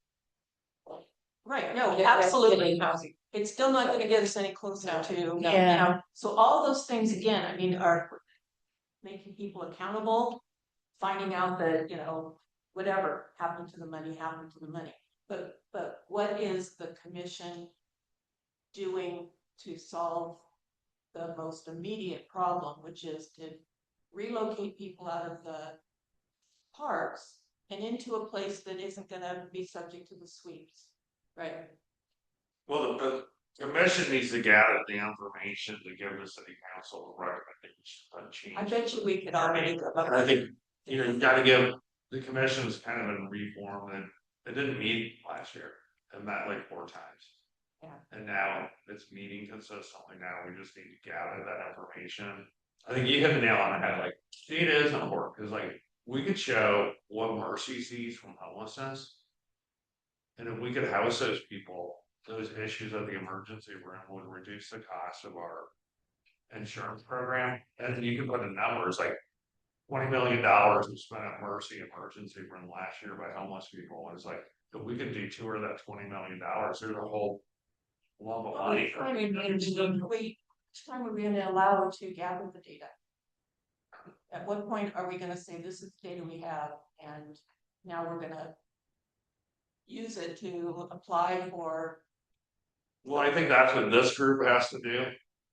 Right, no, Get absolutely. housing. It's still not gonna get us any closer No, to, no. you know, so all those things again, I mean, are making people accountable, finding out that, you know, whatever happened to the money, happened to the money. But what is the commission doing to solve the most immediate problem, which is to relocate people out of the parks and into a place that isn't gonna be subject to the sweeps, right? Well, the commission needs to gather the information to give the city council a recommendation on change. I bet you we could already. And I think, you know, you gotta give, the commission's kind of in reform, and it didn't meet last year, it met like 4 times. Yeah. And now it's meeting consistently, now we just need to gather that information. I think you hit the nail on the head, like, data is important, cause like, we could show what Mercy sees from homelessness. And if we could house those people, those issues of the emergency room would reduce the cost of our insurance program. And you can put in numbers like $20 million was spent at Mercy emergency room last year by homeless people. It's like, if we could do 2 of that $20 million, there's a whole lump of money. Which time are we gonna allow to gather the data? At what point are we gonna say this is the data we have and now we're gonna use it to apply for? Well, I think that's what this group has to do,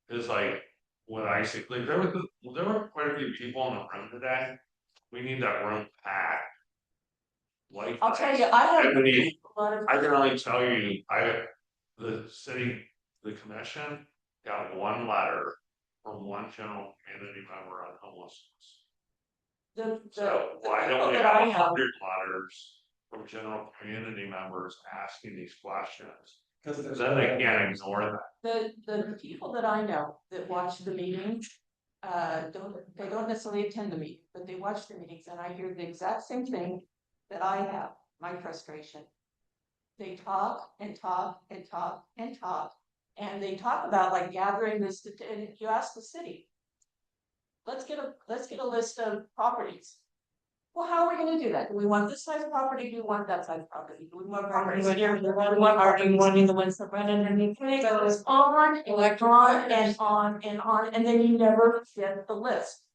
is like, what I see, like, there were quite a few people in the room today. We need that room packed. Like, I'll tell you, I have I mean, a lot of. I can only tell you, the commission got 1 letter from 1 general community member on homelessness. So why don't we that have I have- 100 letters from general community members asking these questions? Because there's. Then they can't ignore that. The people that I know that watch the meetings, they don't necessarily attend the meeting, but they watch the meetings and I hear the exact same thing that I have, my frustration. They talk and talk and talk and talk, and they talk about like gathering this, and you ask the city. Let's get a list of properties. Well, how are we gonna do that? Do we want this size property? Do we want that size property? Do we want properties here? Do we want properties wanting the ones that run underneath? And it goes on and on and on and on, and then you never get the list.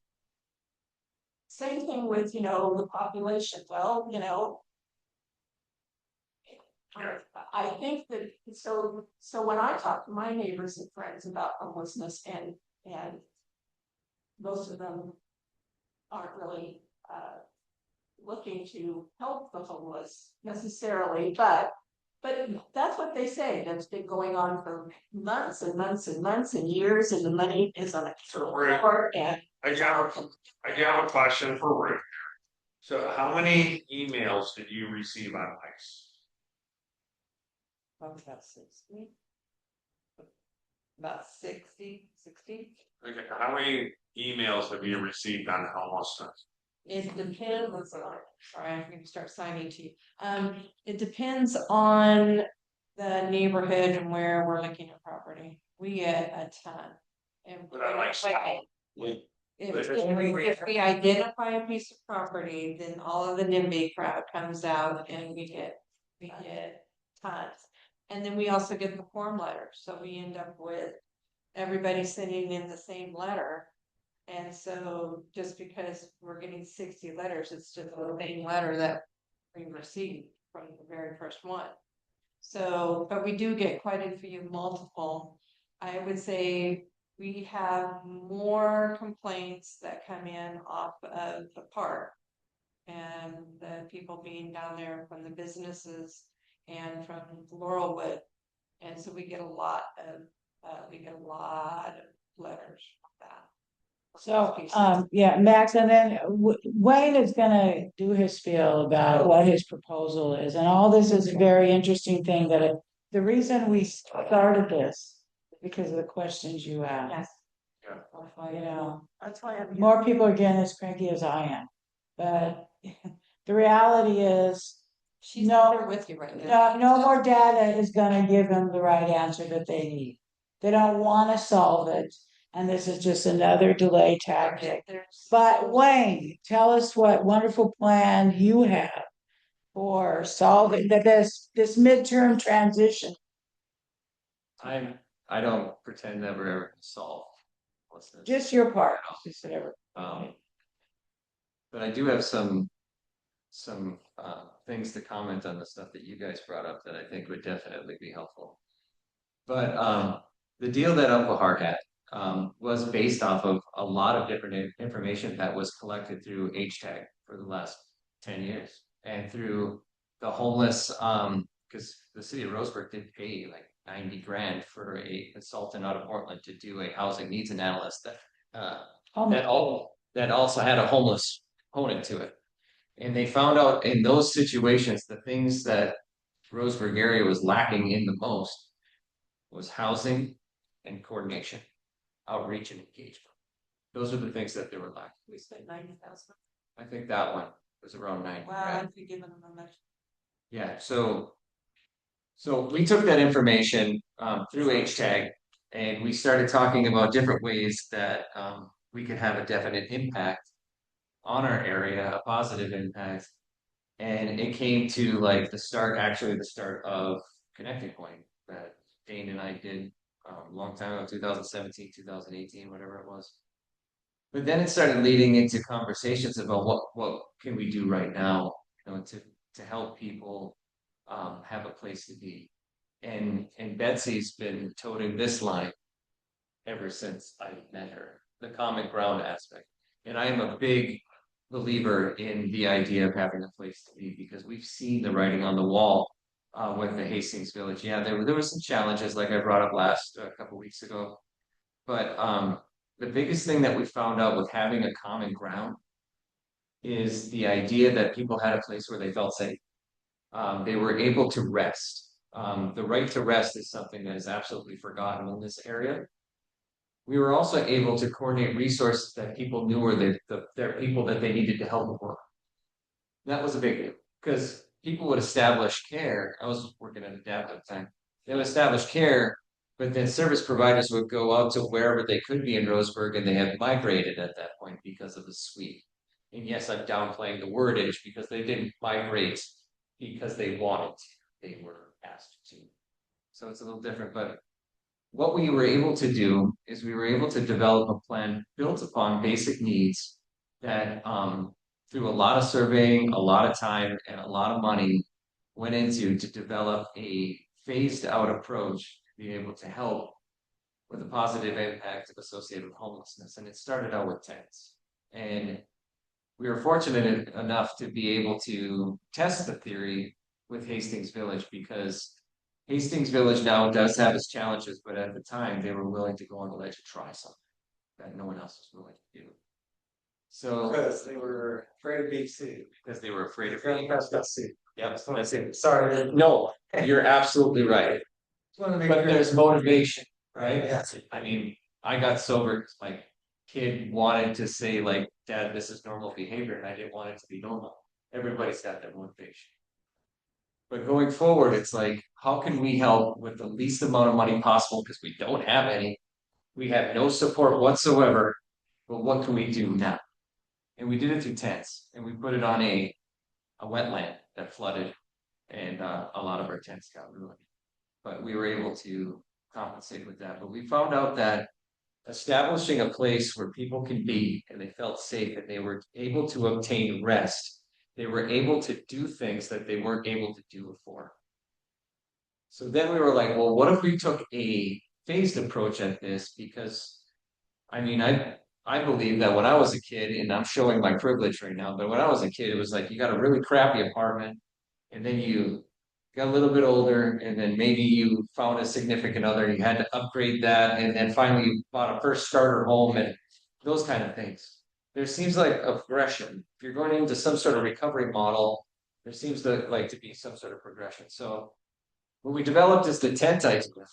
Same thing with, you know, the population. Well, you know. I think that, so when I talk to my neighbors and friends about homelessness and most of them aren't really, looking to help the homeless necessarily, but that's what they say. That's been going on for months and months and months and years, and the money is on a floor. And I got a question for Rick. So how many emails did you receive on ICE? About 60. about 60. Okay, how many emails have you received on homelessness? It depends on, sorry, I'm going to start signing to you. It depends on the neighborhood and where we're looking at property. We get a ton. And But I like style. if we identify a piece of property, then all of the NIMBY crowd comes out and we get tons. And then we also get the form letters, so we end up with everybody sending in the same letter. And so just because we're getting 60 letters, it's just the same letter that we received from the very first one. So, but we do get quite a few multiple. I would say we have more complaints that come in off of the park. And the people being down there from the businesses and from Laurelwood. And so we get a lot of letters like that. So, yeah, Max, and then Wayne is gonna do his spiel about what his proposal is, and all this is a very interesting thing the reason we started this, because of the questions you asked. You know, That's why I'm. more people are getting as cranky as I am, but the reality is, She's No. there with you right now. no more data is gonna give them the right answer that they need. They don't wanna solve it, and this is just another delay tactic. But Wayne, tell us what wonderful plan you have for solving this midterm transition. I don't pretend that we're ever gonna solve homelessness. Just your part, just whatever. But I do have some things to comment on the stuff that you guys brought up that I think would definitely be helpful. But the deal that Umpqua Heart had was based off of a lot of different information that was collected through HTAG for the last 10 years and through the homeless, because the city of Roseburg did pay like 90 grand for a consultant out of Portland to do a housing needs analysis that also had a homeless component to it. And they found out in those situations, the things that Roseburg area was lacking in the most was housing and coordination, outreach and engagement. Those are the things that they were lacking. We spent 90,000. I think that one was around 90. Wow, I've been giving them a much. Yeah, so we took that information through HTAG and we started talking about different ways that we could have a definite impact on our area, a positive impact. And it came to like the start of Connecting Point that Dane and I did a long time ago, 2017, 2018, whatever it was. But then it started leading into conversations about what can we do right now, you know, to help people have a place to be. And Betsy's been toting this line ever since I met her, the common ground aspect. And I am a big believer in the idea of having a place to be because we've seen the writing on the wall with the Hastings Village. Yeah, there were some challenges like I brought up last a couple weeks ago, but the biggest thing that we found out with having a common ground is the idea that people had a place where they felt safe. They were able to rest. The right to rest is something that is absolutely forgotten in this area. We were also able to coordinate resources that people knew were their people that they needed to help work. That was a big deal because people would establish care. I was working at a DAP at the time. They would establish care, but then service providers would go out to wherever they could be in Roseburg and they had migrated at that point because of the sweep. And yes, I'm downplaying the wordage because they didn't migrate because they wanted to. They were asked to. So it's a little different, but what we were able to do is we were able to develop a plan built upon basic needs that through a lot of surveying, a lot of time, and a lot of money went into to develop a phased out approach to be able to help with a positive impact associated with homelessness. And it started out with tents. And we were fortunate enough to be able to test the theory with Hastings Village because Hastings Village now does have its challenges, but at the time they were willing to go on the ledge and try something that no one else was willing to do. So Because they were afraid of being sued. because they were afraid of Afraid being. of got sued. Yep, That's it. Sorry. no, you're absolutely right. Just wanted to make But sure. there's motivation. right? Yes. I mean, I got sober because my kid wanted to say like, Dad, this is normal behavior, and I didn't want it to be normal. Everybody's got their motivation. But going forward, it's like, how can we help with the least amount of money possible because we don't have any? We have no support whatsoever. But what can we do now? And we did it through tents, and we put it on a wetland that flooded, and a lot of our tents got ruined. But we were able to compensate with that. But we found out that establishing a place where people can be and they felt safe and they were able to obtain rest, they were able to do things that they weren't able to do before. So then we were like, well, what if we took a phased approach at this? Because I mean, I believe that when I was a kid, and I'm showing my privilege right now, but when I was a kid, it was like you got a really crappy apartment, and then you got a little bit older, and then maybe you found a significant other, and you had to upgrade that, and then finally you bought a first starter home, and those kind of things. There seems like a progression. If you're going into some sort of recovery model, there seems to like to be some sort of progression. So what we developed is the tent idea,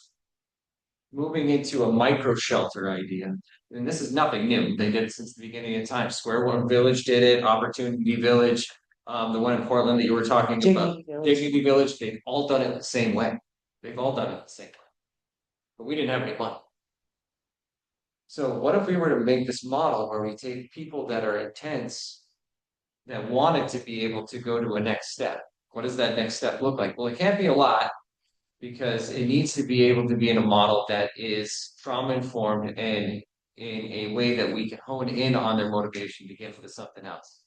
moving into a micro shelter idea. And this is nothing new. They did it since the beginning of time. Square One Village did it, Opportunity Village, the one in Portland that you were talking about, Dignity Village. Dignity Village, they've all done it the same way. They've all done it the same way. But we didn't have any money. So what if we were to make this model where we take people that are intense, that wanted to be able to go to a next step? What does that next step look like? Well, it can't be a lot, because it needs to be able to be in a model that is trauma informed and in a way that we can hone in on their motivation to get to something else.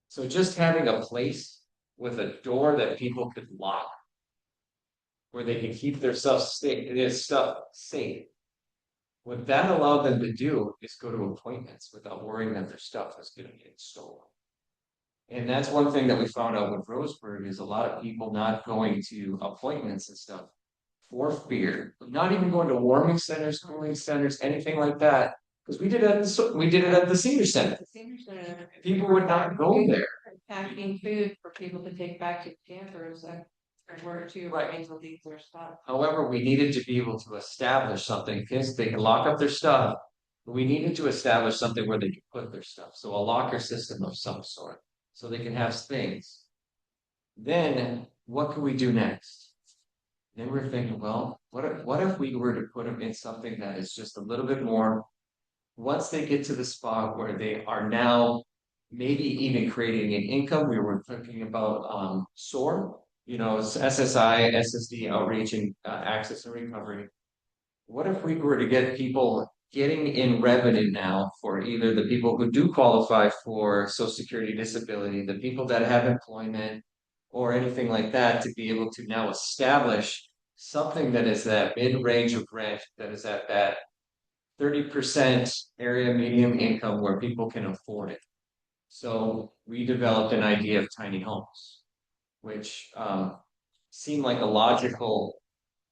So just having a place with a door that people could lock, where they can keep their stuff safe. What that allowed them to do is go to appointments without worrying that their stuff is going to get stolen. And that's one thing that we found out with Roseburg is a lot of people not going to appointments and stuff for fear, not even going to warming centers, cooling centers, anything like that. Because we did it at the senior center. The senior center. People would not go there. Packing food for people to take back to campers that were too Right. afraid to leave their stuff. However, we needed to be able to establish something because they can lock up their stuff. But we needed to establish something where they could put their stuff. So a locker system of some sort, so they can have things. Then what can we do next? Then we're thinking, well, what if we were to put them in something that is just a little bit more, once they get to the spot where they are now maybe even creating an income, we were thinking about SOAR, SSI, SSD outreach and access and recovery. What if we were to get people getting in revenue now for either the people who do qualify for Social Security disability, the people that have employment, or anything like that, to be able to now establish something that is that mid-range of rent, that is at that 30% area medium income where people can afford it. So we developed an idea of tiny homes, which seemed like a logical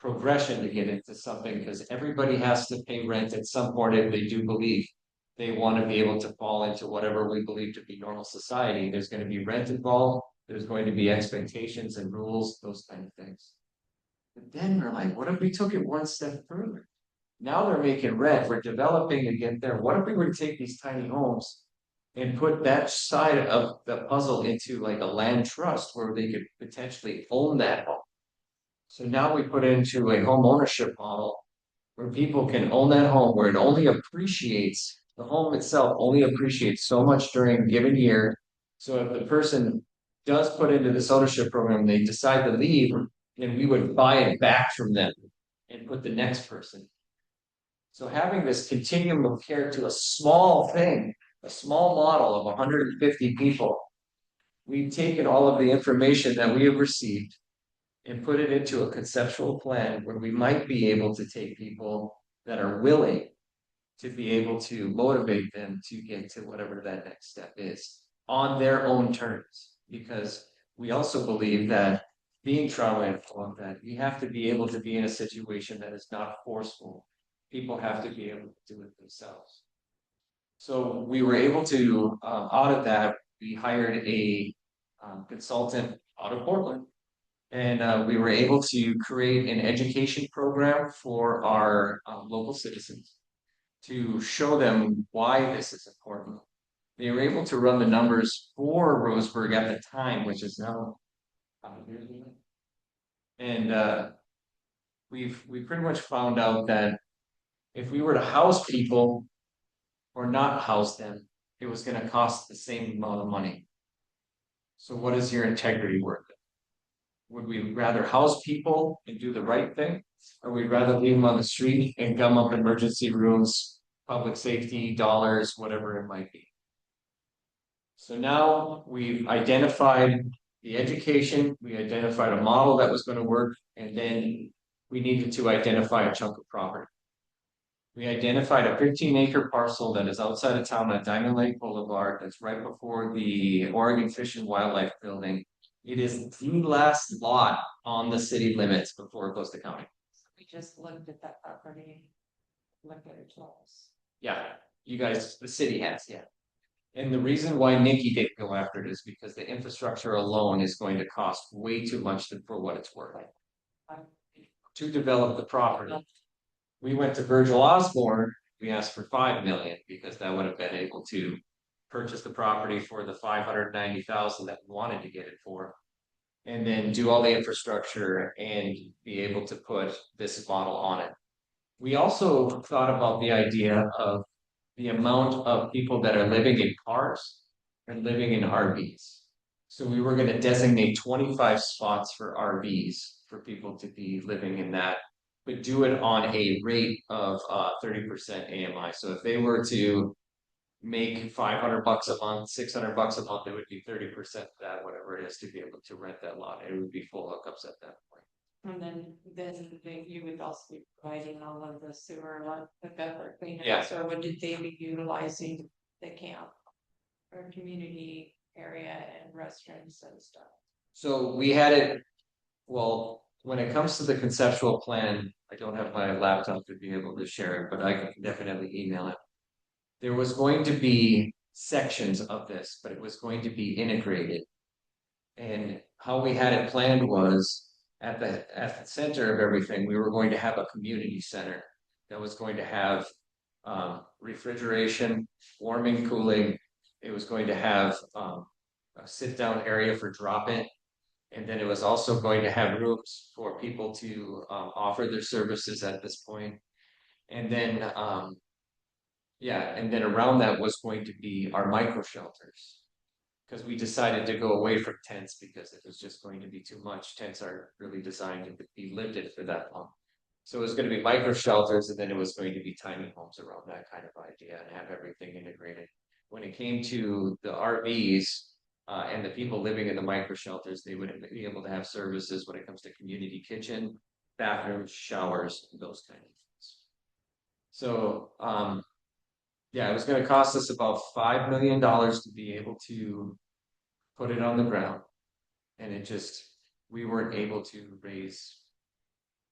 progression to get into something, because everybody has to pay rent at some point if they do believe they want to be able to fall into whatever we believe to be normal society. There's going to be rent involved. There's going to be expectations and rules, those kind of things. But then we're like, what if we took it one step further? Now they're making rent. We're developing to get there. What if we were to take these tiny homes and put that side of the puzzle into like a land trust where they could potentially own that home? So now we put into a home ownership model where people can own that home, where it only appreciates, the home itself only appreciates so much during a given year. So if the person does put into this ownership program, they decide to leave, then we would buy it back from them and put the next person. So having this continuum of care to a small thing, a small model of 150 people, we've taken all of the information that we have received and put it into a conceptual plan where we might be able to take people that are willing to be able to motivate them to get to whatever that next step is on their own terms. Because we also believe that being trauma informed, that you have to be able to be in a situation that is not forceful. People have to be able to do it themselves. So we were able to, out of that, we hired a consultant out of Portland And we were able to create an education program for our local citizens to show them why this is important. They were able to run the numbers for Roseburg at the time, which is now 5 years ago. And we pretty much found out that if we were to house people or not house them, it was going to cost the same amount of money. So what is your integrity worth? Would we rather house people and do the right thing? Or we'd rather leave them on the street and gum up emergency rooms, public safety, dollars, whatever it might be. So now we've identified the education, we identified a model that was going to work, and then we needed to identify a chunk of property. We identified a 15-acre parcel that is outside of town on Diamond Lake Boulevard, that's right before the Oregon Fish and Wildlife Building. It is the last lot on the city limits before it goes to county. We just looked at that property. Looked at it twice. Yeah, you guys, the city has, yeah. And the reason why Nikki didn't go after it is because the infrastructure alone is going to cost way too much for what it's worth. To develop the property. We went to Virgil Osborne, we asked for 5 million because that would have been able to purchase the property for the 590,000 that we wanted to get it for. And then do all the infrastructure and be able to put this model on it. We also thought about the idea of the amount of people that are living in cars and living in RVs. So we were going to designate 25 spots for RVs for people to be living in that, but do it on a rate of 30% AMI. So if they were to make $500 a month, $600 a month, it would be 30% of that, whatever it is, to be able to rent that lot. It would be full hookups at that point. And then you would also be providing all of the sewer, like the better cleanup. Yeah. So would they be utilizing the camp or community area and restaurants and stuff? So we had it, well, when it comes to the conceptual plan, I don't have my laptop to be able to share it, but I can definitely email it. There was going to be sections of this, but it was going to be integrated. And how we had it planned was at the center of everything, we were going to have a community center that was going to have refrigeration, warming, cooling. It was going to have a sit-down area for drop-in. And then it was also going to have rooms for people to offer their services at this point. And then, and then around that was going to be our micro shelters. Because we decided to go away from tents because it was just going to be too much. Tents are really designed to be lived in for that long. So it was going to be micro shelters, and then it was going to be tiny homes around that kind of idea and have everything integrated. When it came to the RVs and the people living in the micro shelters, they would be able to have services when it comes to community kitchen, bathrooms, showers, those kind of things. So it was going to cost us about $5 million to be able to put it on the ground. And we weren't able to raise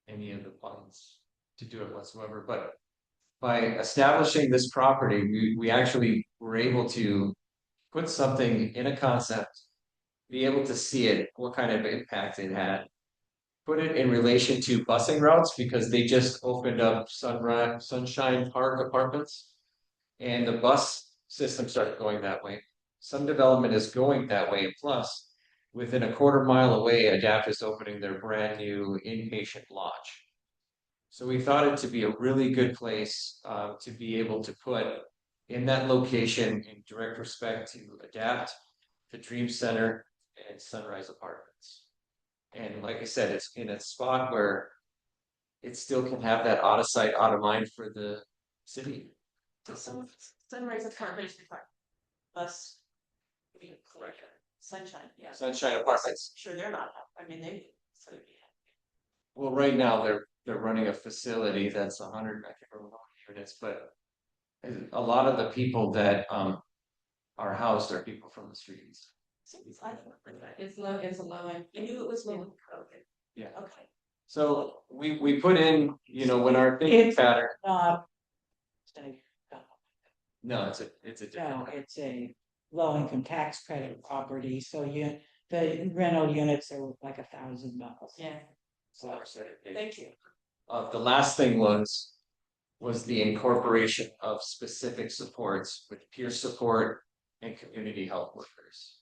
any of the funds to do it whatsoever. But by establishing this property, we actually were able to put something in a concept, be able to see it, what kind of impact it had, put it in relation to busing routes because they just opened up Sunshine Park Apartments. And the bus system started going that way. Some development is going that way. And plus, within a quarter mile away, Adapt is opening their brand new inpatient lodge. So we thought it to be a really good place to be able to put in that location in direct respect to Adapt, the Dream Center, and Sunrise Apartments. And like I said, it's in a spot where it still can have that out of sight, out of mind for the city. Sunrise Apartments, us. Correct. Sunshine, yeah. Sunshine Apartments. Sure, they're not, I mean, they. Well, right now they're running a facility that's 100, I can't remember how many units, but a lot of the people that are housed are people from the streets. It's low, it's a low end. I knew it was low. Okay. Yeah. Okay. So we put in, when our thinking pattern. No, it's a different. No, it's a low income tax credit property, so The rental units are like $1,000. Yeah. So, Thank you. The last thing was the incorporation of specific supports with peer support and community health workers.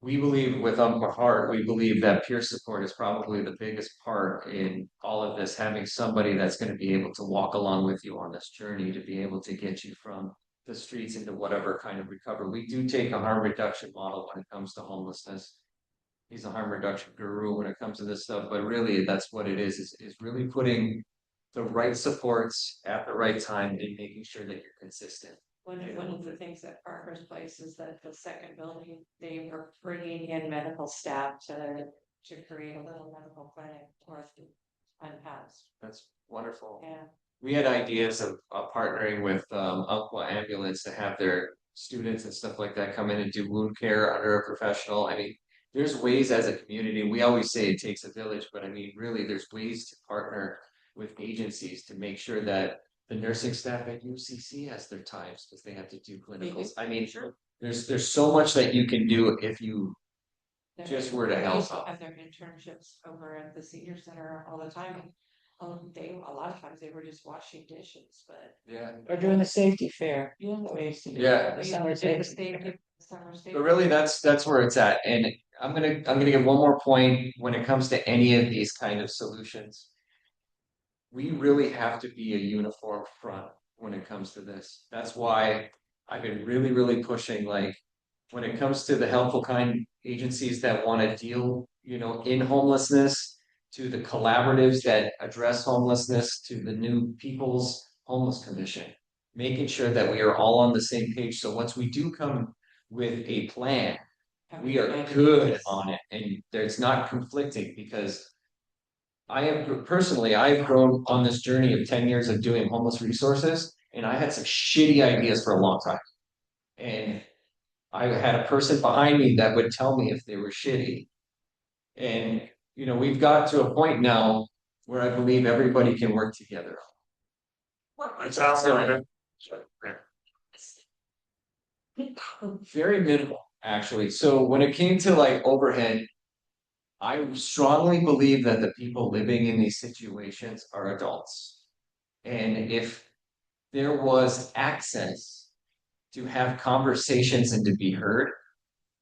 We believe with Umpqua Heart, we believe that peer support is probably the biggest part in all of this, having somebody that's going to be able to walk along with you on this journey to be able to get you from the streets into whatever kind of recovery. We do take a harm reduction model when it comes to homelessness. He's a harm reduction guru when it comes to this stuff, but really that's what it is really putting the right supports at the right time and making sure that you're consistent. One of the things at Parker's Place is that the second building, they were bringing in medical staff to create a little medical clinic for the unhoused. That's wonderful. Yeah. We had ideas of partnering with Umpqua Ambulance to have their students and stuff like that come in and do wound care under a professional. I mean, there's ways as a community, we always say it takes a village, but I mean, really, there's ways to partner with agencies to make sure that the nursing staff at UCC has their times because they have to do clinicals. I mean, there's so much that you can do if you just were to help People out. have their internships over at the senior center all the time. A lot of times they were just washing dishes, but. Yeah. or doing the safety fair. Yeah. We used to do Yeah. The summer safety fair. But really, that's where it's at. And I'm gonna give one more point when it comes to any of these kind of solutions. We really have to be a uniform front when it comes to this. That's why I've been really pushing, like, when it comes to the helpful kind agencies that want to deal, in homelessness, to the collaboratives that address homelessness, to the new People's Homeless Commission, making sure that we are all on the same page. So once we do come with a plan, we are good on it and there's not conflicting because I've grown on this journey of 10 years of doing homeless resources and I had some shitty ideas for a long time. And I had a person behind me that would tell me if they were shitty. And, we've got to a point now where I believe everybody can work together. It's awesome. Very minimal, actually. So when it came to like overhead, I strongly believe that the people living in these situations are adults. And if there was access to have conversations and to be heard,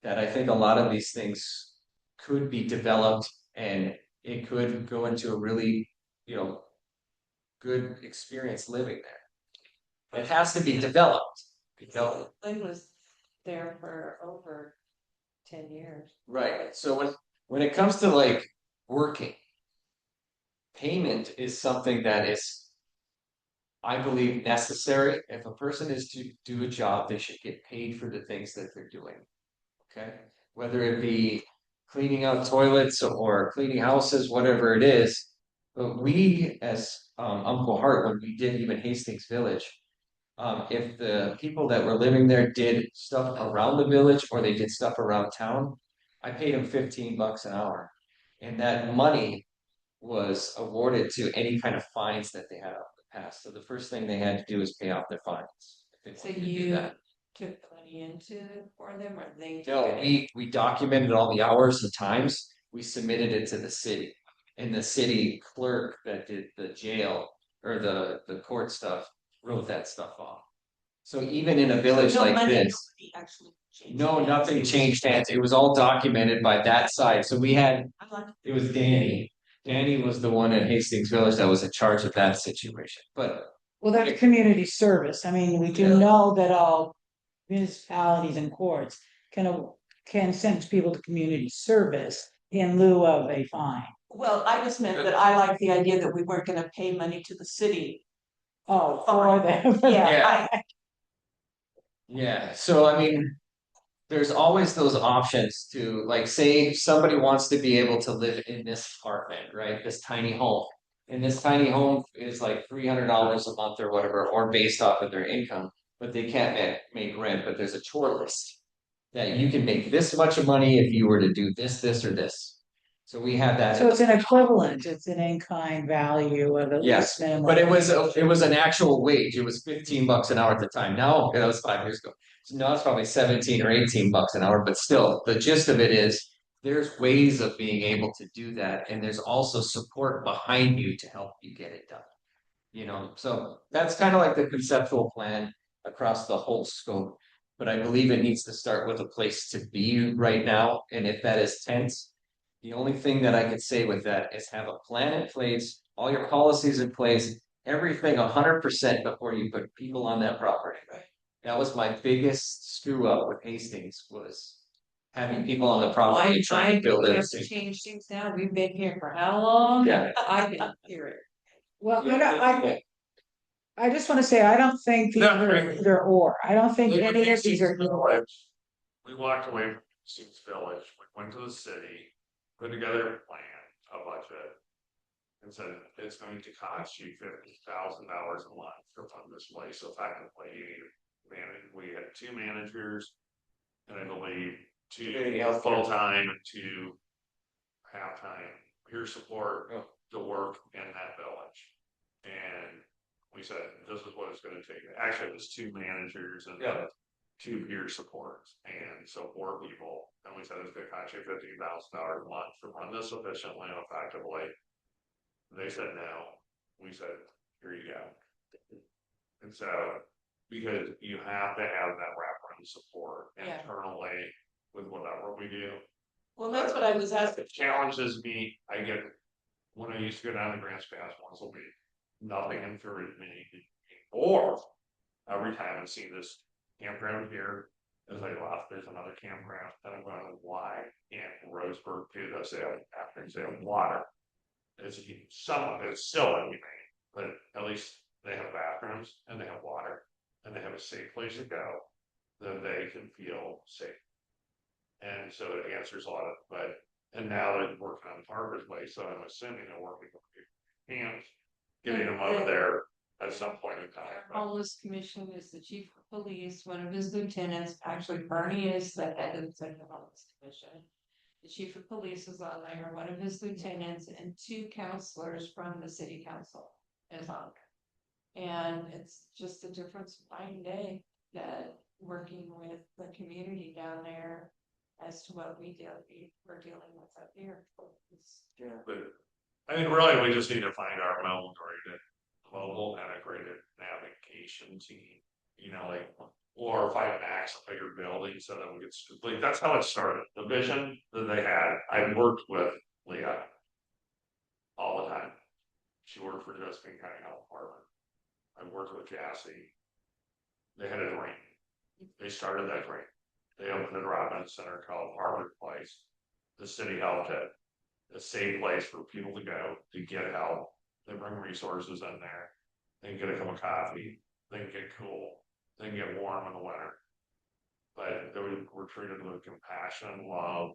that I think a lot of these things could be developed and it could go into a really, good experience living there. It has to be developed, Lynn was there for over 10 years. Right. So when it comes to like working, payment is something that is, I believe, necessary. If a person is to do a job, they should get paid for the things that they're doing. Okay. Whether it be cleaning out toilets or cleaning houses, whatever it is. But we as Umpqua Heart, when we did even Hastings Village, if the people that were living there did stuff around the village or they did stuff around town, I paid them $15 an hour. And that money was awarded to any kind of fines that they had out in the past. So the first thing they had to do is pay off their fines. if So they wanted to do you that. took the money into it for them or they? No, took it? we documented all the hours and times, we submitted it to the city. And the city clerk that did the jail or the court stuff wrote that stuff off. So even in a village No like money, this, nobody actually changed no, hands. nothing changed hands. It was all documented by that side. So we had, I'm like, it was Danny. Danny was the one at Hastings Village that was in charge of that situation. But Well, that's community service. I mean, we do Yeah. know that all municipalities and courts can send people to community service in lieu of a fine. well, I just meant that I like the idea that we weren't gonna pay money to the city. Oh, for them. Yeah, yeah, so I mean, there's always those options to, like, say somebody wants to be able to live in this apartment, right? This tiny home. And this tiny home is like $300 a month or whatever, or based off of their income, but they can't make rent, but there's a chore list. That you can make this much money if you were to do this, or this. So we have that. So it's an equivalent, it's an in-kind value of at Yes, least minimum. but it was an actual wage. It was $15 an hour at the time. Now, that was 5 years ago. So now it's probably 17 or $18 an hour, but still, the gist of it is there's ways of being able to do that, and there's also support behind you to help you get it done. You know, so that's kind of like the conceptual plan across the whole scope. But I believe it needs to start with a place to be right now, and if that is tense, the only thing that I could say with that is have a plan in place, all your policies in place, everything 100% before you put people on that property. Right. That was my biggest screw up with Hastings was having people on the property trying to build We it. have to change things now. We've been here for how long? Yeah. I can hear it. Well, Yeah. I just want to say, I don't think these No, are right. either or. I don't think Look at any of these are. Hastings Village. We walked away from Hastings Village, we went to the city, put together a plan, a budget. And said, it's going to cost you $50,000 a month to run this place effectively. We had 2 managers. And I believe 2 full-time and 2 half-time peer support to work in that village. And we said, this is what it's gonna take. Actually, it was 2 managers and 2 peer supports, and so 4 people. And we said, it's gonna cost you $15,000 a month to run this efficiently and effectively. They said no. We said, here you go. And so, because you have to have that wraparound support Yeah. internally with whatever we do. Well, that's what I was asking. It challenges me. I get, when I used to go down to Grants Pass once a week, nothing infuriated me. Or every time I see this campground here, as I left, there's another campground, and I'm going, why can't Roseburg do this? They have water. It's some of it's still inhumane, but at least they have bathrooms and they have water and they have a safe place to go that they can feel safe. And so it answers a lot of, and now they're working on Harvard's way, so I'm assuming they're working with camps, getting them over there at some point in time. Our homeless commission is the chief of police, one of his lieutenants, actually Bernie is the head of the homeless commission. The chief of police is on there, one of his lieutenants, and 2 counselors from the city council is on there. And it's just a difference night and day that working with the community down there as to what we're dealing with up here. But I mean, really, we just need to find our mobile integrated navigation team, you know, like, or if I max a bigger building so that we get, like, that's how it started. The vision that they had, I worked with Leah all the time. She worked for Josephine County Health Department. I worked with Cassie. They had a dream. They started that dream. They opened a drop-in center called Harvard Place. The city helped it. A safe place for people to go to get help. They bring resources in there. They can get a cup of coffee. They can get cool. They can get warm in the winter. But they were treated with compassion, love,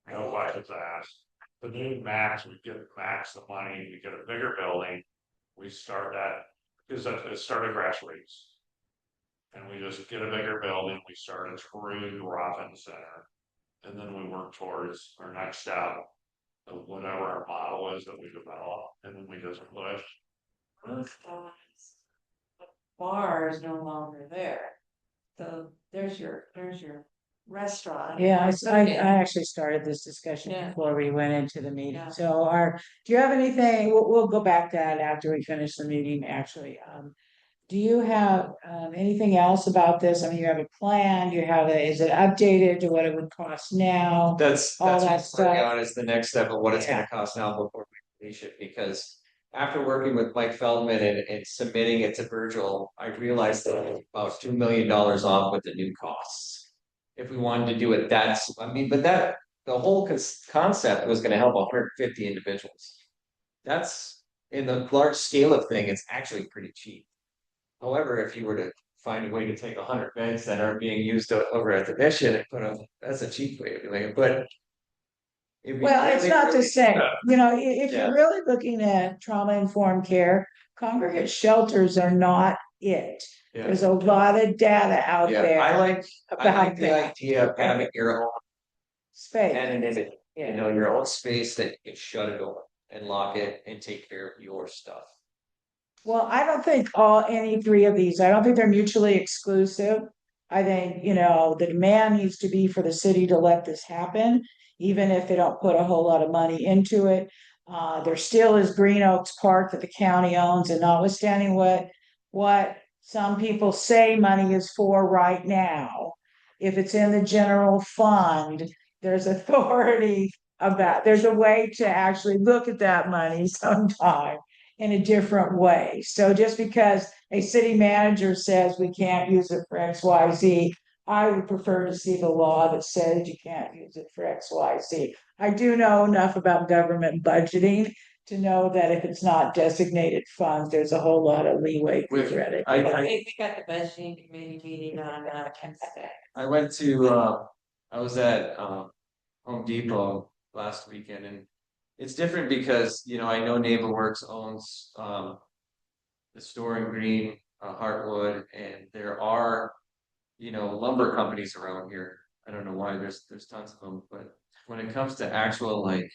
no questions asked. But then max, we get max the money, we get a bigger building. We start that, because it started grassroots. And we just get a bigger building, we start a true drop-in center. And then we work towards our next step of whatever our model is that we develop, and then we just push. The bar is no longer there. So there's your restaurant. Yeah, I actually started this discussion Yeah. before we went into the meeting. Yeah. So do you have anything, we'll go back to that after we finish the meeting, actually. Do you have anything else about this? I mean, you have a plan, is it updated to what it would cost now? That's All what that we're stuff. working on is the next step of what it's Yeah. gonna cost now before we release it, because after working with Mike Feldman and submitting it to Virgil, I realized that it was about $2 million off with the new costs. If we wanted to do it, the whole concept was gonna help 150 individuals. That's, in the large scale of thing, it's actually pretty cheap. However, if you were to find a way to take 100 beds that aren't being used over at the mission and put them, that's a cheap way of doing it, but. Well, it's not to say, if Yeah. you're really looking at trauma-informed care, congregate shelters are not it. Yeah. There's a lot of data out Yeah, there I like about the that idea of having your own space. anonymity, Yeah. your own space that you can shut it off and lock it and take care of your stuff. Well, I don't think any 3 of these, I don't think they're mutually exclusive. I think, the demand needs to be for the city to let this happen. even if they don't put a whole lot of money into it. There still is Green Oaks Park that the county owns, and notwithstanding what some people say money is for right now, if it's in the general fund, there's authority about, there's a way to actually look at that money sometime in a different way. So just because a city manager says we can't use it for XYZ, I would prefer to see the law that says you can't use it for XYZ. I do know enough about government budgeting to know that if it's not designated funds, there's a whole lot of leeway for With- credit. We got the budgeting committee meeting on Wednesday. I went to, I was at, Home Depot last weekend, and it's different because, you know, I know NeighborWorks owns, the store in Green, Heartwood, and there are, you know, lumber companies around here. I don't know why, there's tons of them, but when it comes to actual like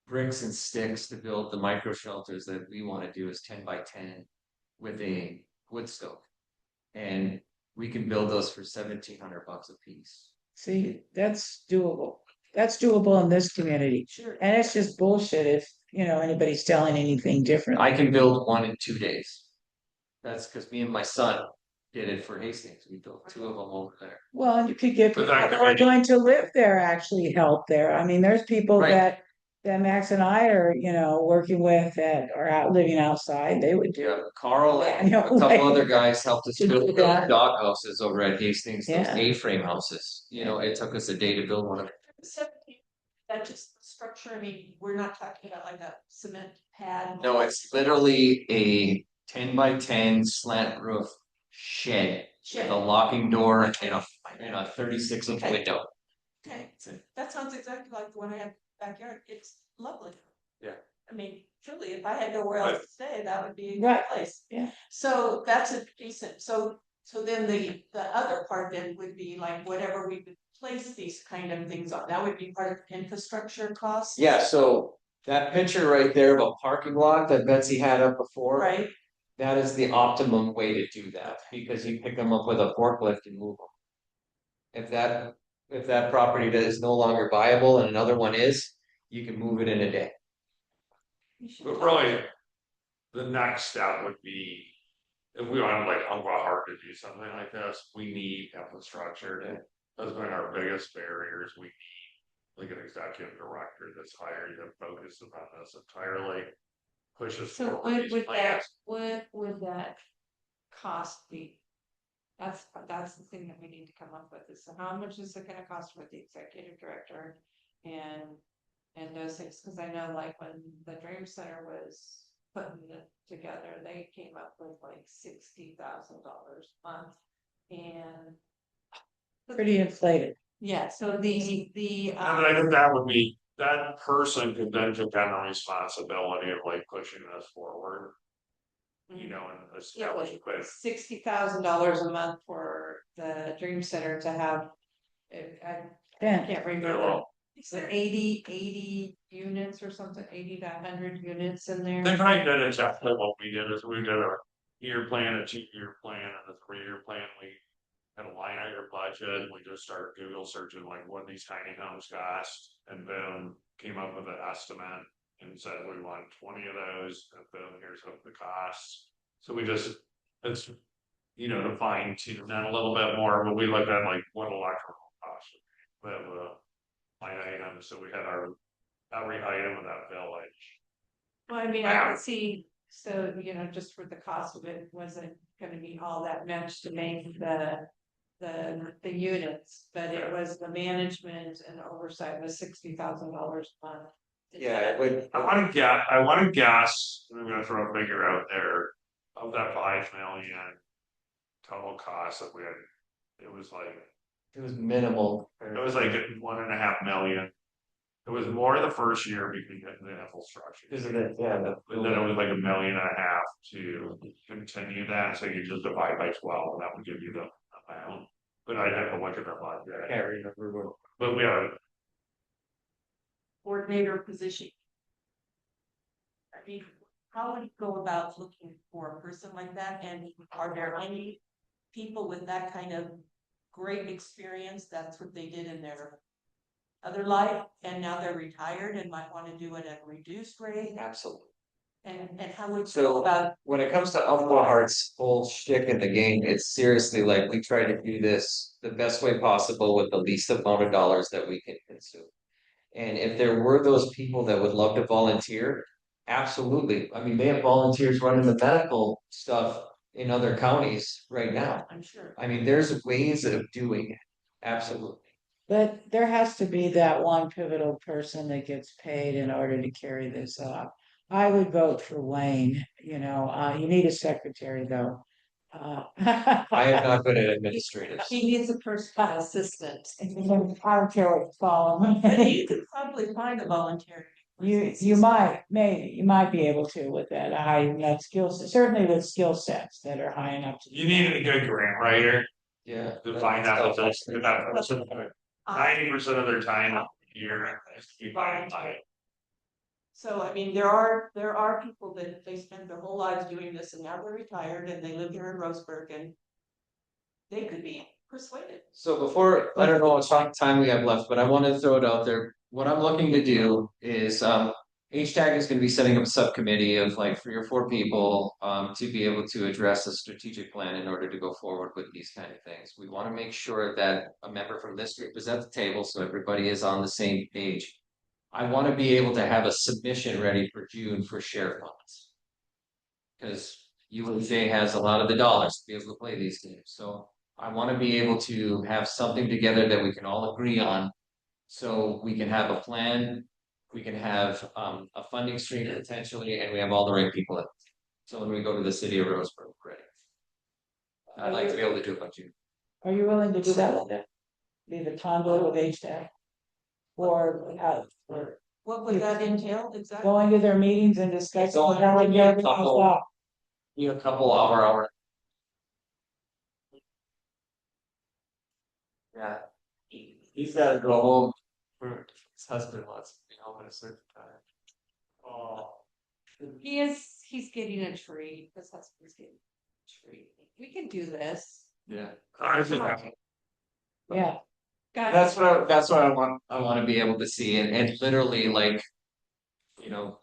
bricks and sticks to build the micro shelters that we want to do is 10 by 10 with a wood stove. And we can build those for $1,700 a piece. See, that's doable. That's doable in this community. Sure. And it's just bullshit if, you know, anybody's telling anything different. I can build one in 2 days. That's because me and my son did it for Hastings. We built 2 of them over there. Well, and you could get But people that who could are be- going to live there actually help there. I mean, there's people Right. that Max and I are, you know, working with that are out living outside. They would do. Yeah, Carl and Yeah, a couple like- other guys helped us To do build that. dog houses over at Hastings, those Yeah. A-frame houses. You know, it took us a day to build one of them. 17, that just the structure, I mean, we're not talking about like a cement pad. No, it's literally a 10 by 10 slant roof shed with a locking door and a 36-inch Okay. window. Okay, that sounds exactly like the one I have backyard, it's lovely. Yeah. I mean, truly, if I had nowhere else to stay, that would be a Right. good place. Yeah. So that's a decent, so then the other part then would be like whatever we would place these kind of things on, that would be part of the infrastructure costs. Yeah, so that picture right there of a parking lot that Betsy had up before. Right, That is the optimum way to do that, because you pick them up with a forklift and move them. If that property that is no longer viable and another one is, you can move it in a day. we should But talk- really, the next step would be, if we wanted like Umpqua Heart to do something like this, we need infrastructure to, that's been our biggest barriers. We need like an executive director that's hired to focus on this entirely. Pushes So forward what these would plans. what would that cost be? That's the thing that we need to come up with, is how much is it gonna cost with the executive director and those things, cause I know like when the Dream Center was putting it together, they came up with like $60,000 a month. And Pretty inflated. yeah, so the And I think that would be, that person could then take on the responsibility of like pushing this forward. You know, and establish a place. $60,000 a month for the Dream Center to have. I Yeah. can't remember, it's 80 units or something, 80 to 100 units in there. They probably did exactly what we did, is we did a year plan, a 2-year plan, and a 3-year plan. We had a line item budget, we just started Google searching like what these tiny homes cost, and then came up with an estimate. And said we want 20 of those, and then here's what the costs. So we just, it's, you know, to fine tune that a little bit more, but we looked at like what electrical costs. We have a line item, so we had our, every item in that village. Well, I mean, I can see, so, you know, just for the cost of it, wasn't gonna be all that much to make the units, but it was the management and oversight was $60,000 a month. Yeah, it would. I wanna guess, I'm gonna throw a figure out there, of that 5 million total cost that we had, it was like minimal. It was like 1.5 million. It was more the first year because we had the infrastructure. Isn't it? Yeah. And then it was like 1.5 million to continue that, so you just divide by 12, and that would give you the amount. But I'd have to look at the I budget. can't remember. But we are, coordinator position. I mean, how would you go about looking for a person like that, and are there any people with that kind of great experience? That's what they did in their other life, and now they're retired and might wanna do it at a reduced rate, Absolutely. and how would you So- feel about, When it comes to Umpqua Heart's whole shtick in the game, it's seriously like we try to do this the best way possible with the least amount of dollars that we can consume. And if there were those people that would love to volunteer, absolutely. I mean, they have volunteers running the medical stuff in other counties right now. I'm sure. I mean, there's ways of doing it. Absolutely. But there has to be that one pivotal person that gets paid in order to carry this off. I would vote for Wayne, you know, you need a secretary though. I am not good at administrative. He needs a personal assistant. I don't care what you call But them. you could probably find a volunteer. You might, maybe, you might be able to with that high, that skill set, certainly with skill sets that are high enough to. You need a good grant writer Yeah. to find out that that's 90% of their time you're you find by. So, I mean, there are people that they spend their whole lives doing this and now they're retired and they live here in Roseburg and they could be persuaded. So before, I don't know what time we have left, but I wanted to throw it out there. What I'm looking to do is, HTAG is gonna be setting up a subcommittee of like 3 or 4 people, to be able to address a strategic plan in order to go forward with these kind of things. We wanna make sure that a member from this group is at the table, so everybody is on the same page. I wanna be able to have a submission ready for June for share funds. Cause UNJ has a lot of the dollars to be able to play these games, so I wanna be able to have something together that we can all agree on. So we can have a plan, we can have a funding stream potentially, and we have all the right people in. So when we go to the city of Roseburg, we're ready. I'd like to be able to do it by June. Are you willing to do that with it? Be the conduit with HTAC? Or What would that entail exactly? going to their meetings and discussing. Go how on, they everything's couple- up. You a couple hour. Yeah. He's gotta go home. His husband wants to be home at a certain time. Oh. He's getting a treat, his husband's getting a treat. We can do this. Yeah. Yeah, That's what I want. I wanna be able to see and literally like, you know.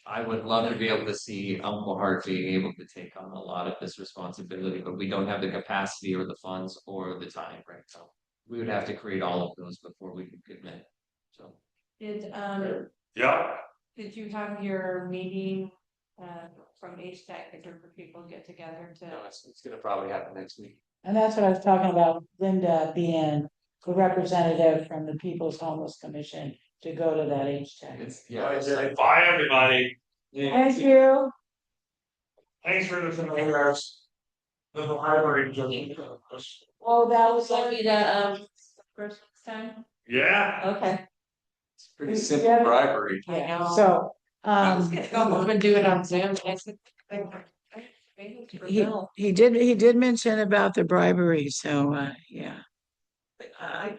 I would love to be able to see Umpqua Heart being able to take on a lot of this responsibility, but we don't have the capacity or the funds or the time right now. We would have to create all of those before we could commit, so. Yeah, Did you have your meeting, from HTAC, a group of people get together to? No, it's gonna probably happen next week. and that's what I was talking about, Linda being the representative from the People's Homeless Commission to go to that HTAC. bye everybody. Thank you. Thanks for the familiars. The library. Oh, that was Want me like, to, first time? Yeah. Okay. It's pretty simple bribery. I yeah, know. so, I was gonna go home and do it on Zoom. I said, maybe it's for Bill. he did mention about the bribery, so, yeah. I